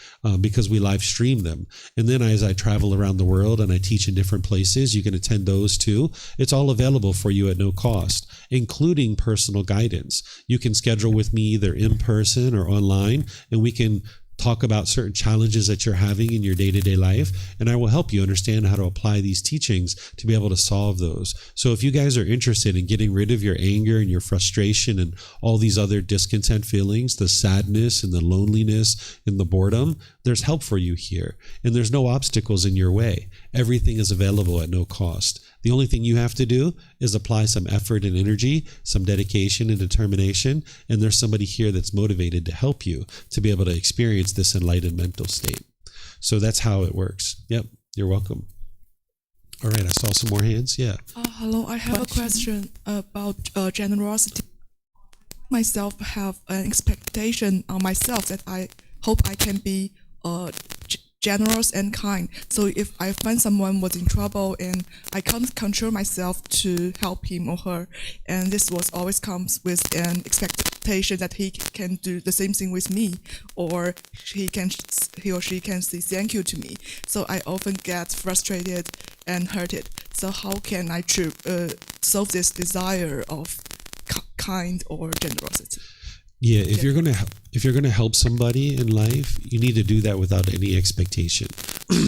because we live stream them. And then as I travel around the world and I teach in different places, you can attend those too. It's all available for you at no cost, including personal guidance. You can schedule with me either in person or online, and we can talk about certain challenges that you're having in your day-to-day life, and I will help you understand how to apply these teachings to be able to solve those. So if you guys are interested in getting rid of your anger and your frustration and all these other discontent feelings, the sadness and the loneliness and the boredom, there's help for you here. And there's no obstacles in your way. Everything is available at no cost. The only thing you have to do is apply some effort and energy, some dedication and determination, and there's somebody here that's motivated to help you to be able to experience this enlightened mental state. So that's how it works. Yep. You're welcome. All right. I saw some more hands. Yeah. Hello. I have a question about generosity. Myself have an expectation on myself that I hope I can be generous and kind. So if I find someone was in trouble and I can't control myself to help him or her, and this was always comes with an expectation that he can do the same thing with me, or he or she can say thank you to me. So I often get frustrated and hurted. So how can I solve this desire of kind or generosity? Yeah, if you're gonna help somebody in life, you need to do that without any expectation.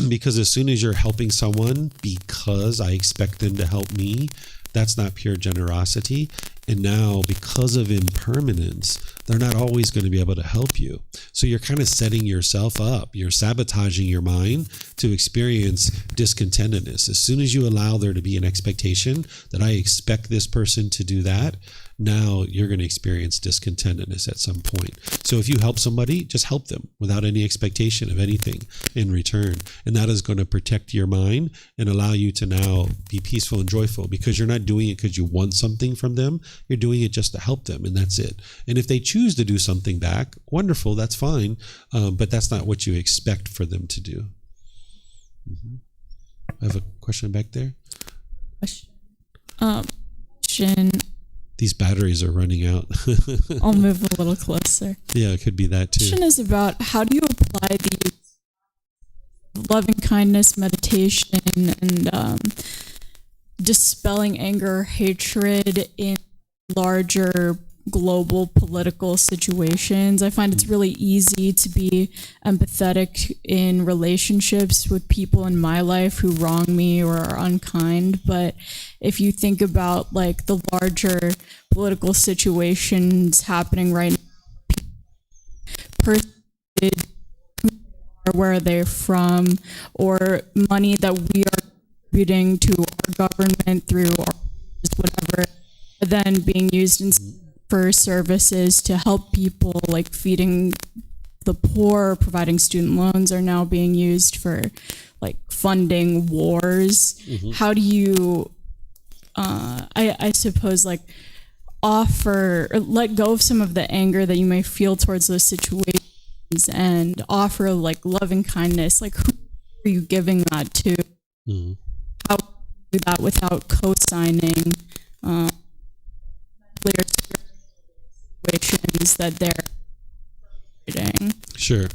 Because as soon as you're helping someone because I expect them to help me, that's not pure generosity. And now, because of impermanence, they're not always going to be able to help you. So you're kind of setting yourself up. You're sabotaging your mind to experience discontentedness. As soon as you allow there to be an expectation that I expect this person to do that, now you're going to experience discontentedness at some point. So if you help somebody, just help them without any expectation of anything in return. And that is going to protect your mind and allow you to now be peaceful and joyful, because you're not doing it because you want something from them. You're doing it just to help them, and that's it. And if they choose to do something back, wonderful, that's fine. But that's not what you expect for them to do. Mm-hmm. I have a question back there. Question. These batteries are running out. I'll move a little closer. Yeah, it could be that too. The question is about how do you apply the loving kindness meditation and dispelling anger, hatred in larger global political situations. I find it's really easy to be empathetic in relationships with people in my life who wrong me or are unkind. But if you think about like the larger political situations happening right now, where they're from, or money that we are contributing to our government through our whatever, then being used in for services to help people, like feeding the poor, providing student loans, are now being used for like funding wars. Mm-hmm. How do you I suppose like offer or let go of some of the anger that you may feel towards those situations and offer like loving kindness? Like, who are you giving that to? Mm-hmm. How do you do that without co-signing situations that they're creating? Sure.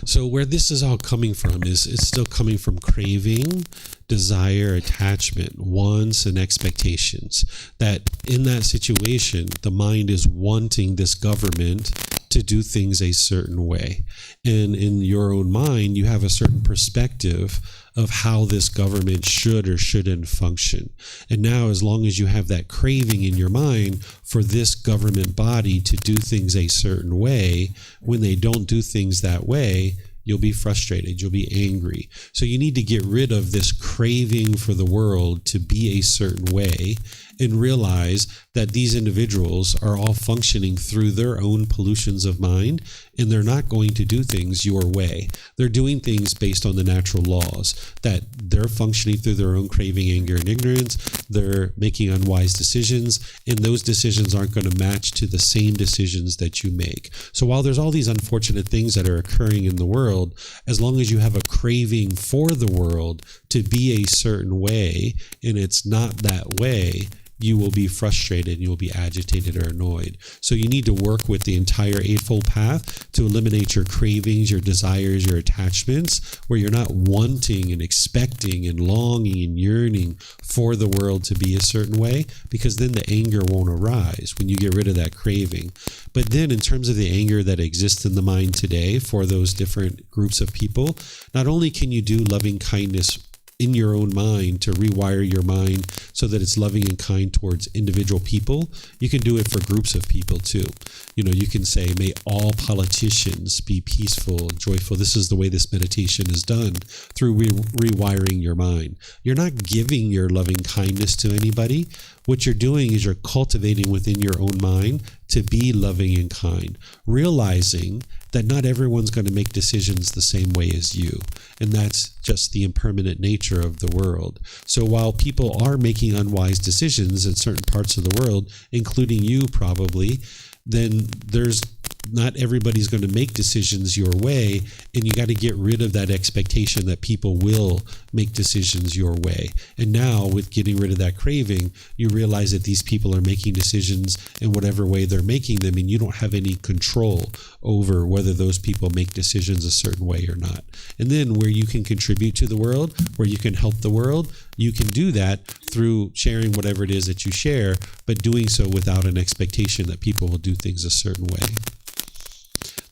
So where this is all coming from is it's still coming from craving, desire, attachment, wants, and expectations. That in that situation, the mind is wanting this government to do things a certain way. And in your own mind, you have a certain perspective of how this government should or shouldn't function. And now, as long as you have that craving in your mind for this government body to do things a certain way, when they don't do things that way, you'll be frustrated, you'll be angry. So you need to get rid of this craving for the world to be a certain way and realize that these individuals are all functioning through their own pollutions of mind, and they're not going to do things your way. They're doing things based on the natural laws, that they're functioning through their own craving, anger, and ignorance. They're making unwise decisions, and those decisions aren't going to match to the same decisions that you make. So while there's all these unfortunate things that are occurring in the world, as long as you have a craving for the world to be a certain way, and it's not that way, you will be frustrated, you will be agitated or annoyed. So you need to work with the entire Eightfold Path to eliminate your cravings, your desires, your attachments, where you're not wanting and expecting and longing and yearning for the world to be a certain way, because then the anger won't arise when you get rid of that craving. But then in terms of the anger that exists in the mind today for those different groups of people, not only can you do loving kindness in your own mind to rewire your mind so that it's loving and kind towards individual people, you can do it for groups of people too. You know, you can say, may all politicians be peaceful and joyful. This is the way this meditation is done, through rewiring your mind. You're not giving your loving kindness to anybody, what you're doing is you're cultivating within your own mind to be loving and kind, realizing that not everyone's going to make decisions the same way as you. And that's just the impermanent nature of the world. So while people are making unwise decisions in certain parts of the world, including you probably, then there's not everybody's going to make decisions your way, and you got to get rid of that expectation that people will make decisions your way. And now with getting rid of that craving, you realize that these people are making decisions in whatever way they're making them, and you don't have any control over whether those people make decisions a certain way or not. And then where you can contribute to the world, where you can help the world, you can do that through sharing whatever it is that you share, but doing so without an expectation that people will do things a certain way.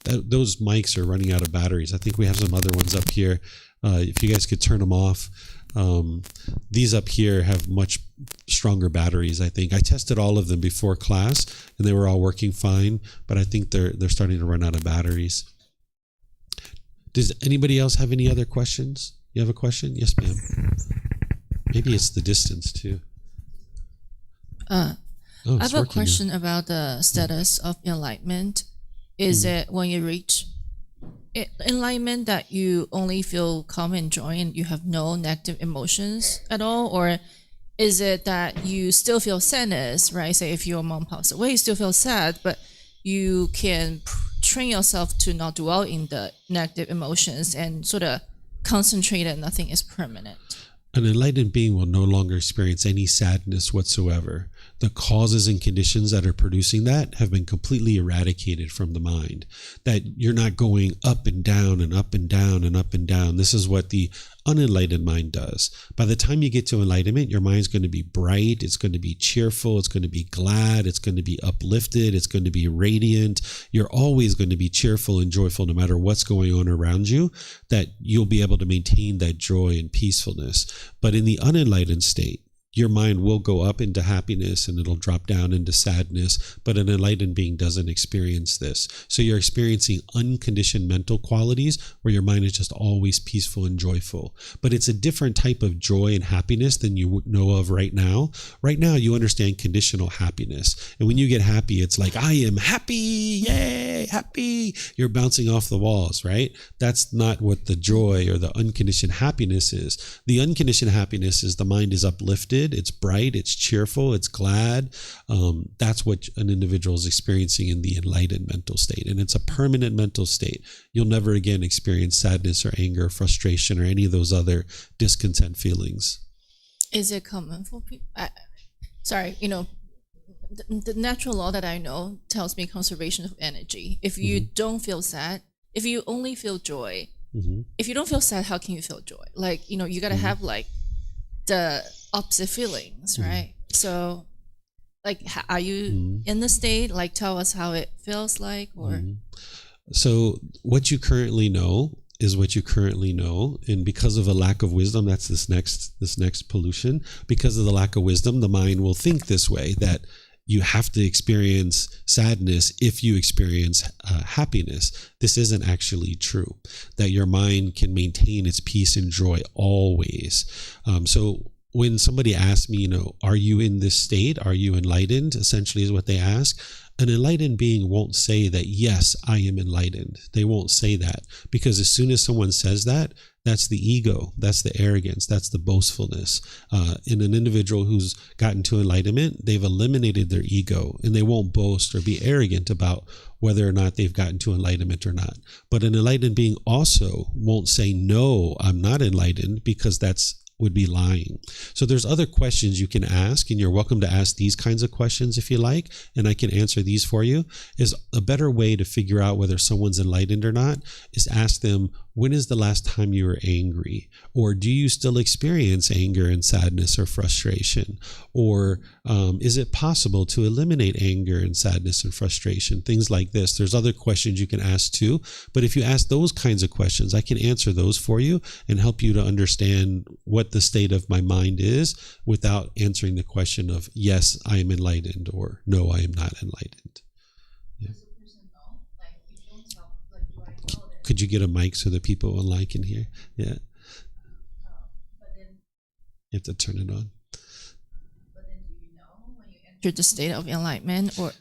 Those mics are running out of batteries. I think we have some other ones up here. If you guys could turn them off. These up here have much stronger batteries, I think. I tested all of them before class, and they were all working fine, but I think they're starting to run out of batteries. Does anybody else have any other questions? You have a question? Yes, ma'am. Maybe it's the distance, too. I have a question about the status of enlightenment. Is it when you reach enlightenment that you only feel calm and joy and you have no negative emotions at all? Or is it that you still feel sadness, right? Say if your mom passed away, you still feel sad, but you can train yourself to not dwell in the negative emotions and sort of concentrate that nothing is permanent. An enlightened being will no longer experience any sadness whatsoever. The causes and conditions that are producing that have been completely eradicated from the mind. That you're not going up and down and up and down and up and down. This is what the unenlightened mind does. By the time you get to enlightenment, your mind's going to be bright, it's going to be cheerful, it's going to be glad, it's going to be uplifted, it's going to be radiant. You're always going to be cheerful and joyful no matter what's going on around you, that you'll be able to maintain that joy and peacefulness. But in the unenlightened state, your mind will go up into happiness and it'll drop down into sadness, but an enlightened being doesn't experience this. So you're experiencing unconditioned mental qualities where your mind is just always peaceful and joyful. But it's a different type of joy and happiness than you know of right now. Right now, you understand conditional happiness. And when you get happy, it's like, I am happy, yay, happy. You're bouncing off the walls, right? That's not what the joy or the unconditioned happiness is. The unconditioned happiness is the mind is uplifted, it's bright, it's cheerful, it's glad. That's what an individual is experiencing in the enlightened mental state. And it's a permanent mental state. You'll never again experience sadness or anger, or frustration, or any of those other discontent feelings. Is it common for people? The natural law that I know tells me conservation of energy. If you don't feel sad, if you only feel joy, if you don't feel sad, how can you feel joy? Like, you got to have like the opposite feelings, right? So like, are you in the state? Like, tell us how it feels like, or So what you currently know is what you currently know, and because of a lack of wisdom, that's this next pollution. Because of the lack of wisdom, the mind will think this way, that you have to experience sadness if you experience happiness. This isn't actually true, that your mind can maintain its peace and joy always. So when somebody asks me, are you in this state? Are you enlightened? Essentially is what they ask. An enlightened being won't say that, yes, I am enlightened. They won't say that, because as soon as someone says that, that's the ego, that's the arrogance, that's the boastfulness. In an individual who's gotten to enlightenment, they've eliminated their ego, and they won't boast or be arrogant about whether or not they've gotten to enlightenment or not. But an enlightened being also won't say, no, I'm not enlightened, because that's would be lying. So there's other questions you can ask, and you're welcome to ask these kinds of questions if you like, and I can answer these for you. Is a better way to figure out whether someone's enlightened or not is ask them, when is the last time you were angry? Or do you still experience anger and sadness or frustration? Or is it possible to eliminate anger and sadness and frustration? Things like this. There's other questions you can ask too, but if you ask those kinds of questions, I can answer those for you and help you to understand what the state of my mind is without answering the question of, yes, I am enlightened, or no, I am not enlightened. Yeah. Could you get a mic so that people online can hear? Yeah. You have to turn it on. But then do you know? to the state of enlightenment? Or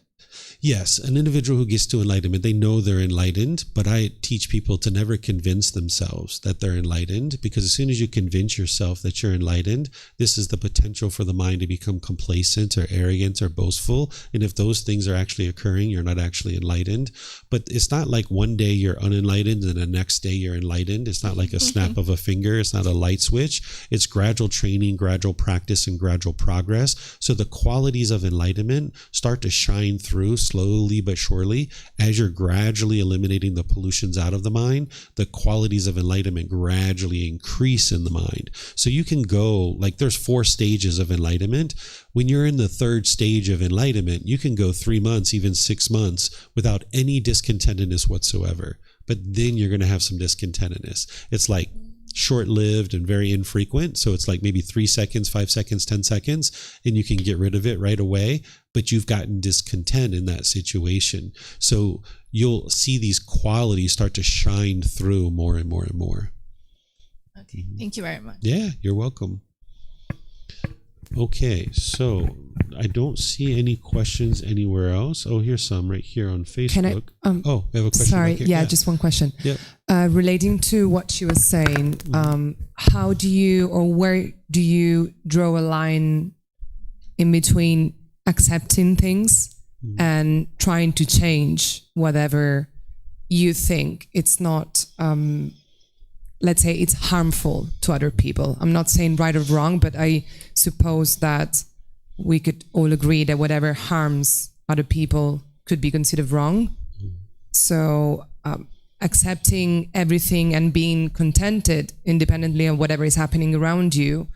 Yes, an individual who gets to enlightenment, they know they're enlightened, but I teach people to never convince themselves that they're enlightened, because as soon as you convince yourself that you're enlightened, this is the potential for the mind to become complacent or arrogant or boastful. And if those things are actually occurring, you're not actually enlightened. But it's not like one day you're unenlightened and the next day you're enlightened. It's not like a snap of a finger. It's not a light switch. It's gradual training, gradual practice, and gradual progress. So the qualities of enlightenment start to shine through slowly but surely. As you're gradually eliminating the pollutions out of the mind, the qualities of enlightenment gradually increase in the mind. So you can go, like, there's 4 stages of enlightenment. When you're in the 3rd stage of enlightenment, you can go 3 months, even 6 months without any discontentedness whatsoever. But then you're going to have some discontentedness. It's like short-lived and very infrequent. So it's like maybe 3 seconds, 5 seconds, 10 seconds, and you can get rid of it right away. But you've gotten discontent in that situation. So you'll see these qualities start to shine through more and more and more. okay, thank you very much. Yeah, you're welcome. Okay, so I don't see any questions anywhere else. Oh, here's some right here on Facebook. Can I? Oh, we have a question. Sorry, back here. yeah, just one question. Yep. Relating to what she was saying, how do you, or where do you draw a line in between accepting things and trying to change whatever you think it's not, let's say it's harmful to other people? I'm not saying right or wrong, but I suppose that we could all agree that whatever harms other people could be considered wrong. So accepting everything and being contented independently of whatever is happening around you,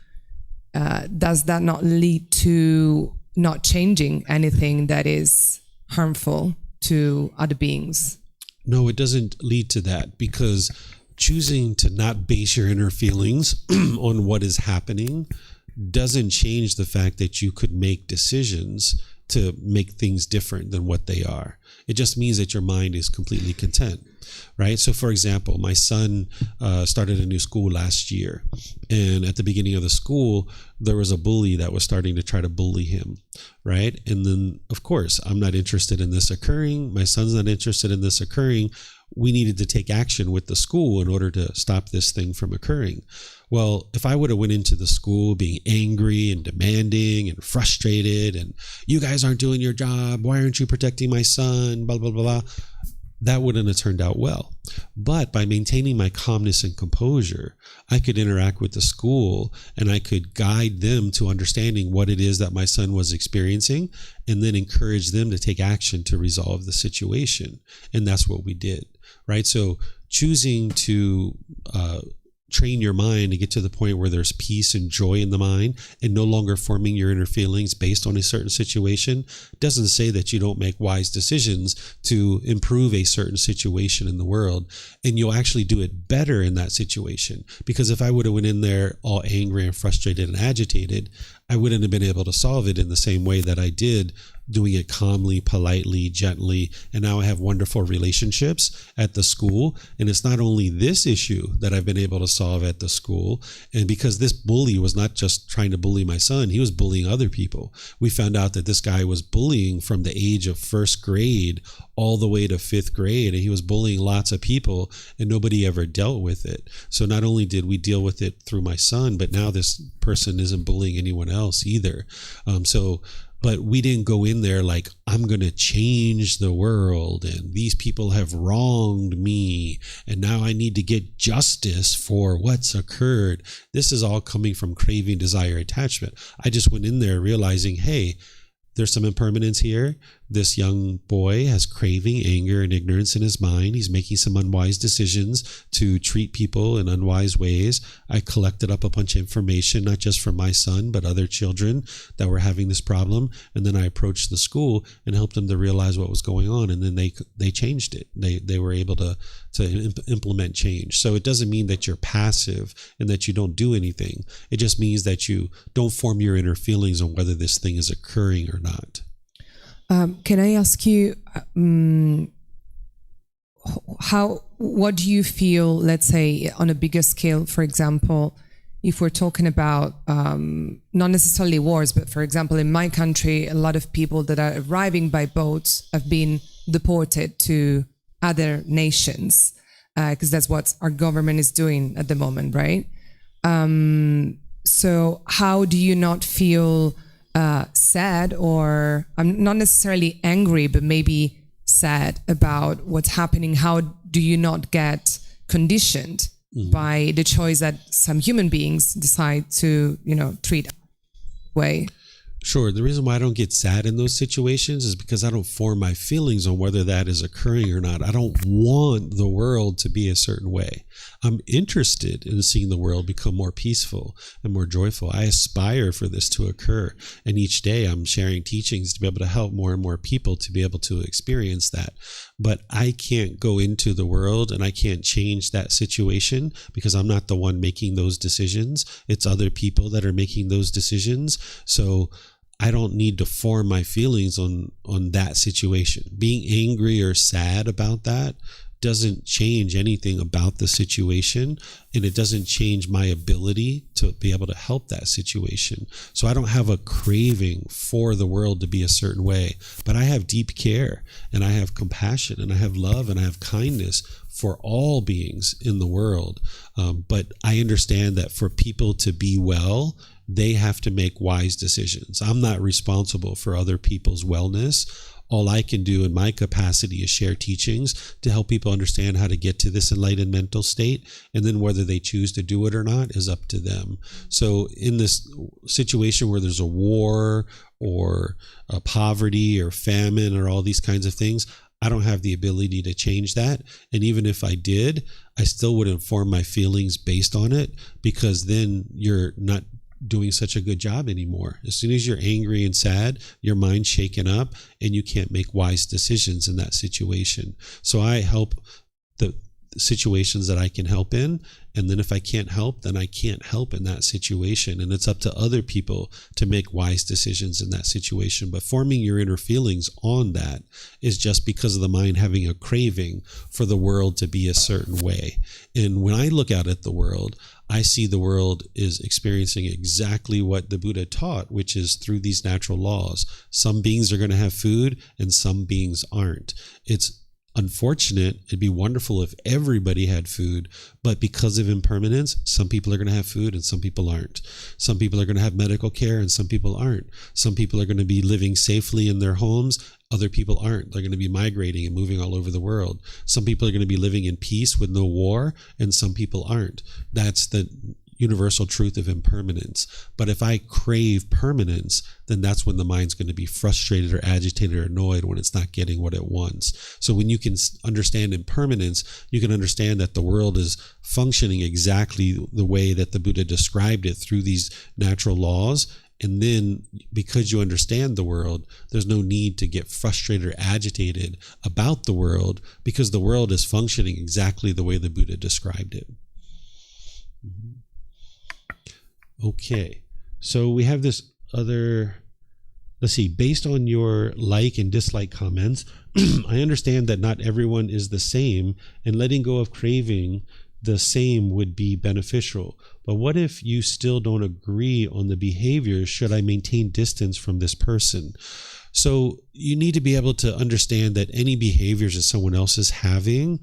does that not lead to not changing anything that is harmful to other beings? No, it doesn't lead to that, because choosing to not base your inner feelings on what is happening doesn't change the fact that you could make decisions to make things different than what they are. It just means that your mind is completely content, right? So for example, my son started a new school last year, and at the beginning of the school, there was a bully that was starting to try to bully him, right? And then, of course, I'm not interested in this occurring. My son's not interested in this occurring. We needed to take action with the school in order to stop this thing from occurring. Well, if I would have went into the school being angry and demanding and frustrated and you guys aren't doing your job, why aren't you protecting my son, blah, blah, blah, blah, that wouldn't have turned out well. But by maintaining my calmness and composure, I could interact with the school and I could guide them to understanding what it is that my son was experiencing, and then encourage them to take action to resolve the situation. And that's what we did, right? So choosing to train your mind to get to the point where there's peace and joy in the mind and no longer forming your inner feelings based on a certain situation doesn't say that you don't make wise decisions to improve a certain situation in the world. And you'll actually do it better in that situation, because if I would have went in there all angry and frustrated and agitated, I wouldn't have been able to solve it in the same way that I did, doing it calmly, politely, gently. And now I have wonderful relationships at the school. And it's not only this issue that I've been able to solve at the school. And because this bully was not just trying to bully my son, he was bullying other people. We found out that this guy was bullying from the age of 1st grade all the way to 5th grade. And he was bullying lots of people and nobody ever dealt with it. So not only did we deal with it through my son, but now this person isn't bullying anyone else either. But we didn't go in there like, I'm going to change the world and these people have wronged me and now I need to get justice for what's occurred. This is all coming from craving, desire, attachment. I just went in there realizing, hey, there's some impermanence here. This young boy has craving, anger, and ignorance in his mind. He's making some unwise decisions to treat people in unwise ways. I collected up a bunch of information, not just from my son, but other children that were having this problem. And then I approached the school and helped them to realize what was going on. And then they changed it. They were able to implement change. So it doesn't mean that you're passive and that you don't do anything. It just means that you don't form your inner feelings on whether this thing is occurring or not. Can I ask you, what do you feel, let's say on a bigger scale, for example, if we're talking about not necessarily wars, but for example, in my country, a lot of people that are arriving by boats have been deported to other nations, because that's what our government is doing at the moment, right? So how do you not feel sad, or I'm not necessarily angry, but maybe sad about what's happening? How do you not get conditioned by the choice that some human beings decide to, treat way? Sure. The reason why I don't get sad in those situations is because I don't form my feelings on whether that is occurring or not. I don't want the world to be a certain way. I'm interested in seeing the world become more peaceful and more joyful. I aspire for this to occur. And each day I'm sharing teachings to be able to help more and more people to be able to experience that. But I can't go into the world and I can't change that situation because I'm not the one making those decisions. It's other people that are making those decisions. So I don't need to form my feelings on that situation. Being angry or sad about that doesn't change anything about the situation, and it doesn't change my ability to be able to help that situation. So I don't have a craving for the world to be a certain way, but I have deep care, and I have compassion, and I have love, and I have kindness for all beings in the world. But I understand that for people to be well, they have to make wise decisions. I'm not responsible for other people's wellness. All I can do in my capacity is share teachings to help people understand how to get to this enlightened mental state. And then whether they choose to do it or not is up to them. So in this situation where there's a war or a poverty or famine or all these kinds of things, I don't have the ability to change that. And even if I did, I still wouldn't form my feelings based on it, because then you're not doing such a good job anymore. As soon as you're angry and sad, your mind's shaken up and you can't make wise decisions in that situation. So I help the situations that I can help in. And then if I can't help, then I can't help in that situation. And it's up to other people to make wise decisions in that situation. But forming your inner feelings on that is just because of the mind having a craving for the world to be a certain way. And when I look out at the world, I see the world is experiencing exactly what the Buddha taught, which is through these natural laws. Some beings are going to have food and some beings aren't. It's unfortunate. It'd be wonderful if everybody had food, but because of impermanence, some people are going to have food and some people aren't. Some people are going to have medical care and some people aren't. Some people are going to be living safely in their homes. Other people aren't. They're going to be migrating and moving all over the world. Some people are going to be living in peace with no war, and some people aren't. That's the universal truth of impermanence. But if I crave permanence, then that's when the mind's going to be frustrated or agitated or annoyed when it's not getting what it wants. So when you can understand impermanence, you can understand that the world is functioning exactly the way that the Buddha described it through these natural laws. And then because you understand the world, there's no need to get frustrated or agitated about the world, because the world is functioning exactly the way the Buddha described it. Okay, so we have this other, let's see, based on your like and dislike comments, I understand that not everyone is the same, and letting go of craving the same would be beneficial. But what if you still don't agree on the behavior? Should I maintain distance from this person? So you need to be able to understand that any behaviors that someone else is having,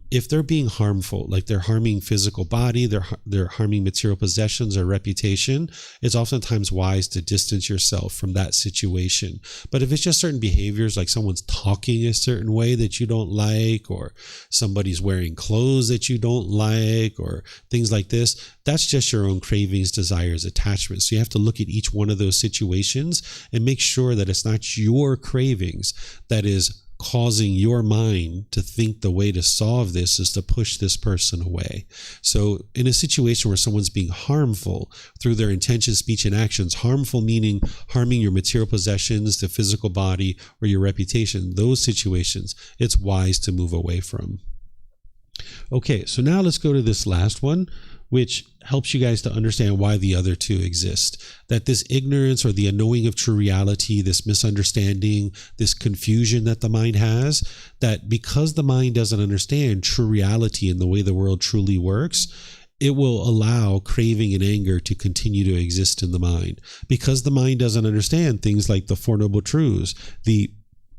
if they're being harmful, like they're harming physical body, they're harming material possessions or reputation, it's oftentimes wise to distance yourself from that situation. But if it's just certain behaviors, like someone's talking a certain way that you don't like, or somebody's wearing clothes that you don't like, or things like this, that's just your own cravings, desires, attachments. So you have to look at each one of those situations and make sure that it's not your cravings that is causing your mind to think the way to solve this is to push this person away. So in a situation where someone's being harmful through their intention, speech, and actions, harmful meaning harming your material possessions, the physical body, or your reputation, those situations, it's wise to move away from. Okay, so now let's go to this last one, which helps you guys to understand why the other two exist. That this ignorance or the unknowing of true reality, this misunderstanding, this confusion that the mind has, that because the mind doesn't understand true reality and the way the world truly works, it will allow craving and anger to continue to exist in the mind, because the mind doesn't understand things like the Four Noble Truths, the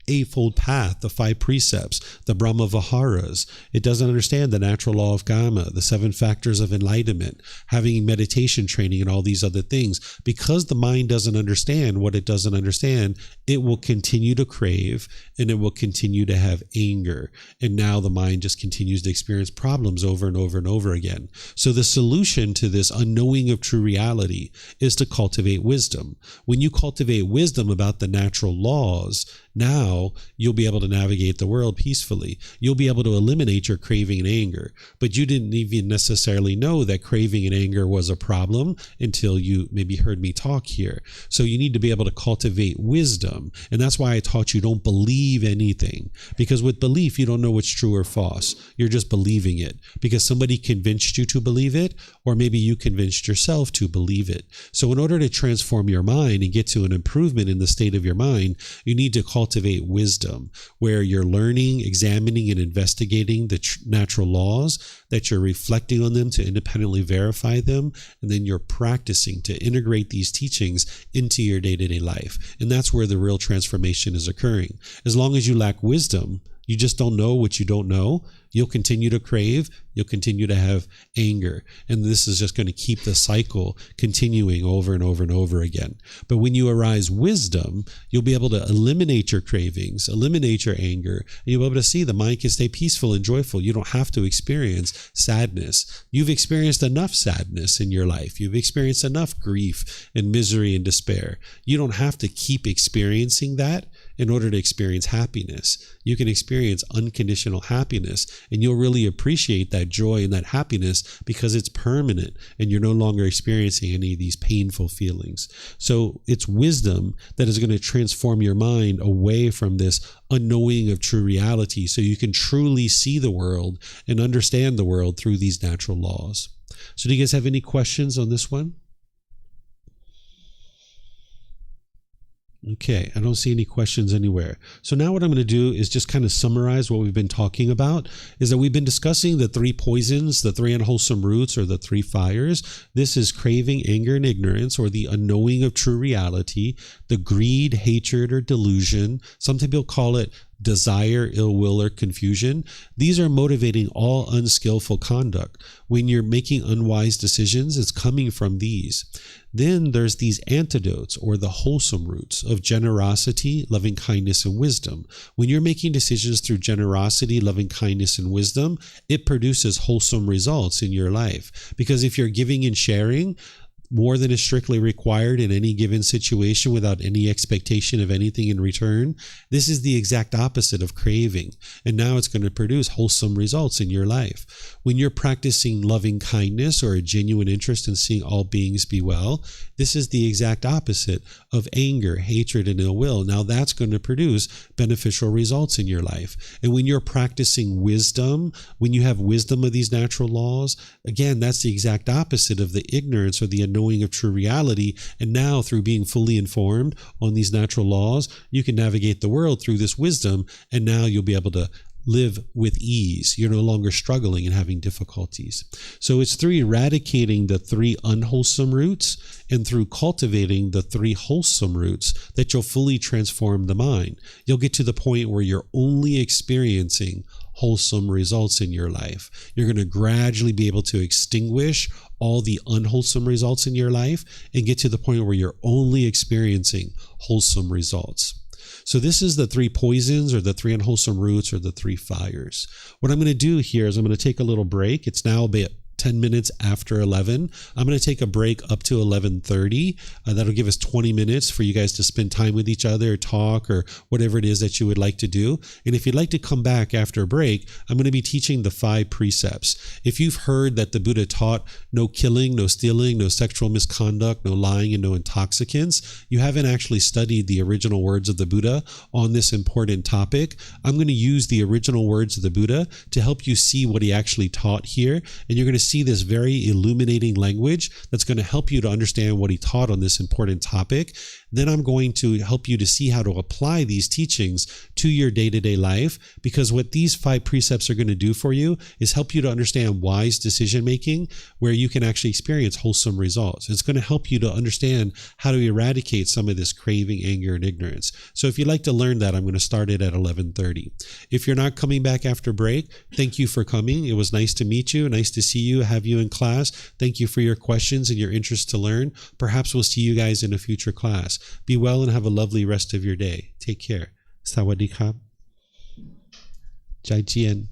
Eightfold Path, the 5 precepts, the Brahma Viharas. It doesn't understand the natural law of karma, the 7 factors of enlightenment, having meditation training, and all these other things. Because the mind doesn't understand what it doesn't understand, it will continue to crave and it will continue to have anger. And now the mind just continues to experience problems over and over and over again. So the solution to this unknowing of true reality is to cultivate wisdom. When you cultivate wisdom about the natural laws, now you'll be able to navigate the world peacefully. You'll be able to eliminate your craving and anger. But you didn't even necessarily know that craving and anger was a problem until you maybe heard me talk here. So you need to be able to cultivate wisdom. And that's why I taught you don't believe anything. Because with belief, you don't know what's true or false. You're just believing it because somebody convinced you to believe it, or maybe you convinced yourself to believe it. So in order to transform your mind and get to an improvement in the state of your mind, you need to cultivate wisdom, where you're learning, examining, and investigating the natural laws, that you're reflecting on them to independently verify them, and then you're practicing to integrate these teachings into your day-to-day life. And that's where the real transformation is occurring. As long as you lack wisdom, you just don't know what you don't know, you'll continue to crave, you'll continue to have anger. And this is just going to keep the cycle continuing over and over and over again. But when you arise wisdom, you'll be able to eliminate your cravings, eliminate your anger, and you'll be able to see the mind can stay peaceful and joyful. You don't have to experience sadness. You've experienced enough sadness in your life. You've experienced enough grief and misery and despair. You don't have to keep experiencing that in order to experience happiness. You can experience unconditional happiness, and you'll really appreciate that joy and that happiness because it's permanent and you're no longer experiencing any of these painful feelings. So it's wisdom that is going to transform your mind away from this unknowing of true reality, so you can truly see the world and understand the world through these natural laws. So do you guys have any questions on this one? Okay, I don't see any questions anywhere. So now what I'm going to do is just kind of summarize what we've been talking about, is that we've been discussing the 3 poisons, the 3 unwholesome roots, or the 3 fires. This is craving, anger, and ignorance, or the unknowing of true reality, the greed, hatred, or delusion. Some people call it desire, ill will, or confusion. These are motivating all unskillful conduct. When you're making unwise decisions, it's coming from these. Then there's these antidotes, or the wholesome roots of generosity, loving kindness, and wisdom. When you're making decisions through generosity, loving kindness, and wisdom, it produces wholesome results in your life. Because if you're giving and sharing more than is strictly required in any given situation without any expectation of anything in return, this is the exact opposite of craving. And now it's going to produce wholesome results in your life. When you're practicing loving kindness or a genuine interest in seeing all beings be well, this is the exact opposite of anger, hatred, and ill will. Now that's going to produce beneficial results in your life. And when you're practicing wisdom, when you have wisdom of these natural laws, again, that's the exact opposite of the ignorance or the unknowing of true reality. And now through being fully informed on these natural laws, you can navigate the world through this wisdom, and now you'll be able to live with ease. You're no longer struggling and having difficulties. So it's through eradicating the 3 unwholesome roots and through cultivating the 3 wholesome roots that you'll fully transform the mind. You'll get to the point where you're only experiencing wholesome results in your life. You're going to gradually be able to extinguish all the unwholesome results in your life and get to the point where you're only experiencing wholesome results. So this is the 3 poisons, or the 3 unwholesome roots, or the 3 fires. What I'm going to do here is I'm going to take a little break. It's now about 10 minutes after 11. I'm going to take a break up to 11:30. That'll give us 20 minutes for you guys to spend time with each other, talk, or whatever it is that you would like to do. And if you'd like to come back after a break, I'm going to be teaching the 5 precepts. If you've heard that the Buddha taught no killing, no stealing, no sexual misconduct, no lying, and no intoxicants, you haven't actually studied the original words of the Buddha on this important topic. I'm going to use the original words of the Buddha to help you see what he actually taught here. And you're going to see this very illuminating language that's going to help you to understand what he taught on this important topic. Then I'm going to help you to see how to apply these teachings to your day-to-day life, because what these 5 precepts are going to do for you is help you to understand wise decision-making, where you can actually experience wholesome results. It's going to help you to understand how to eradicate some of this craving, anger, and ignorance. So if you'd like to learn that, I'm going to start it at 11:30. If you're not coming back after break, thank you for coming. It was nice to meet you, nice to see you, have you in class. Thank you for your questions and your interest to learn. Perhaps we'll see you guys in a future class. Be well and have a lovely rest of your day. Take care. Sawadee krap. Jai Jian.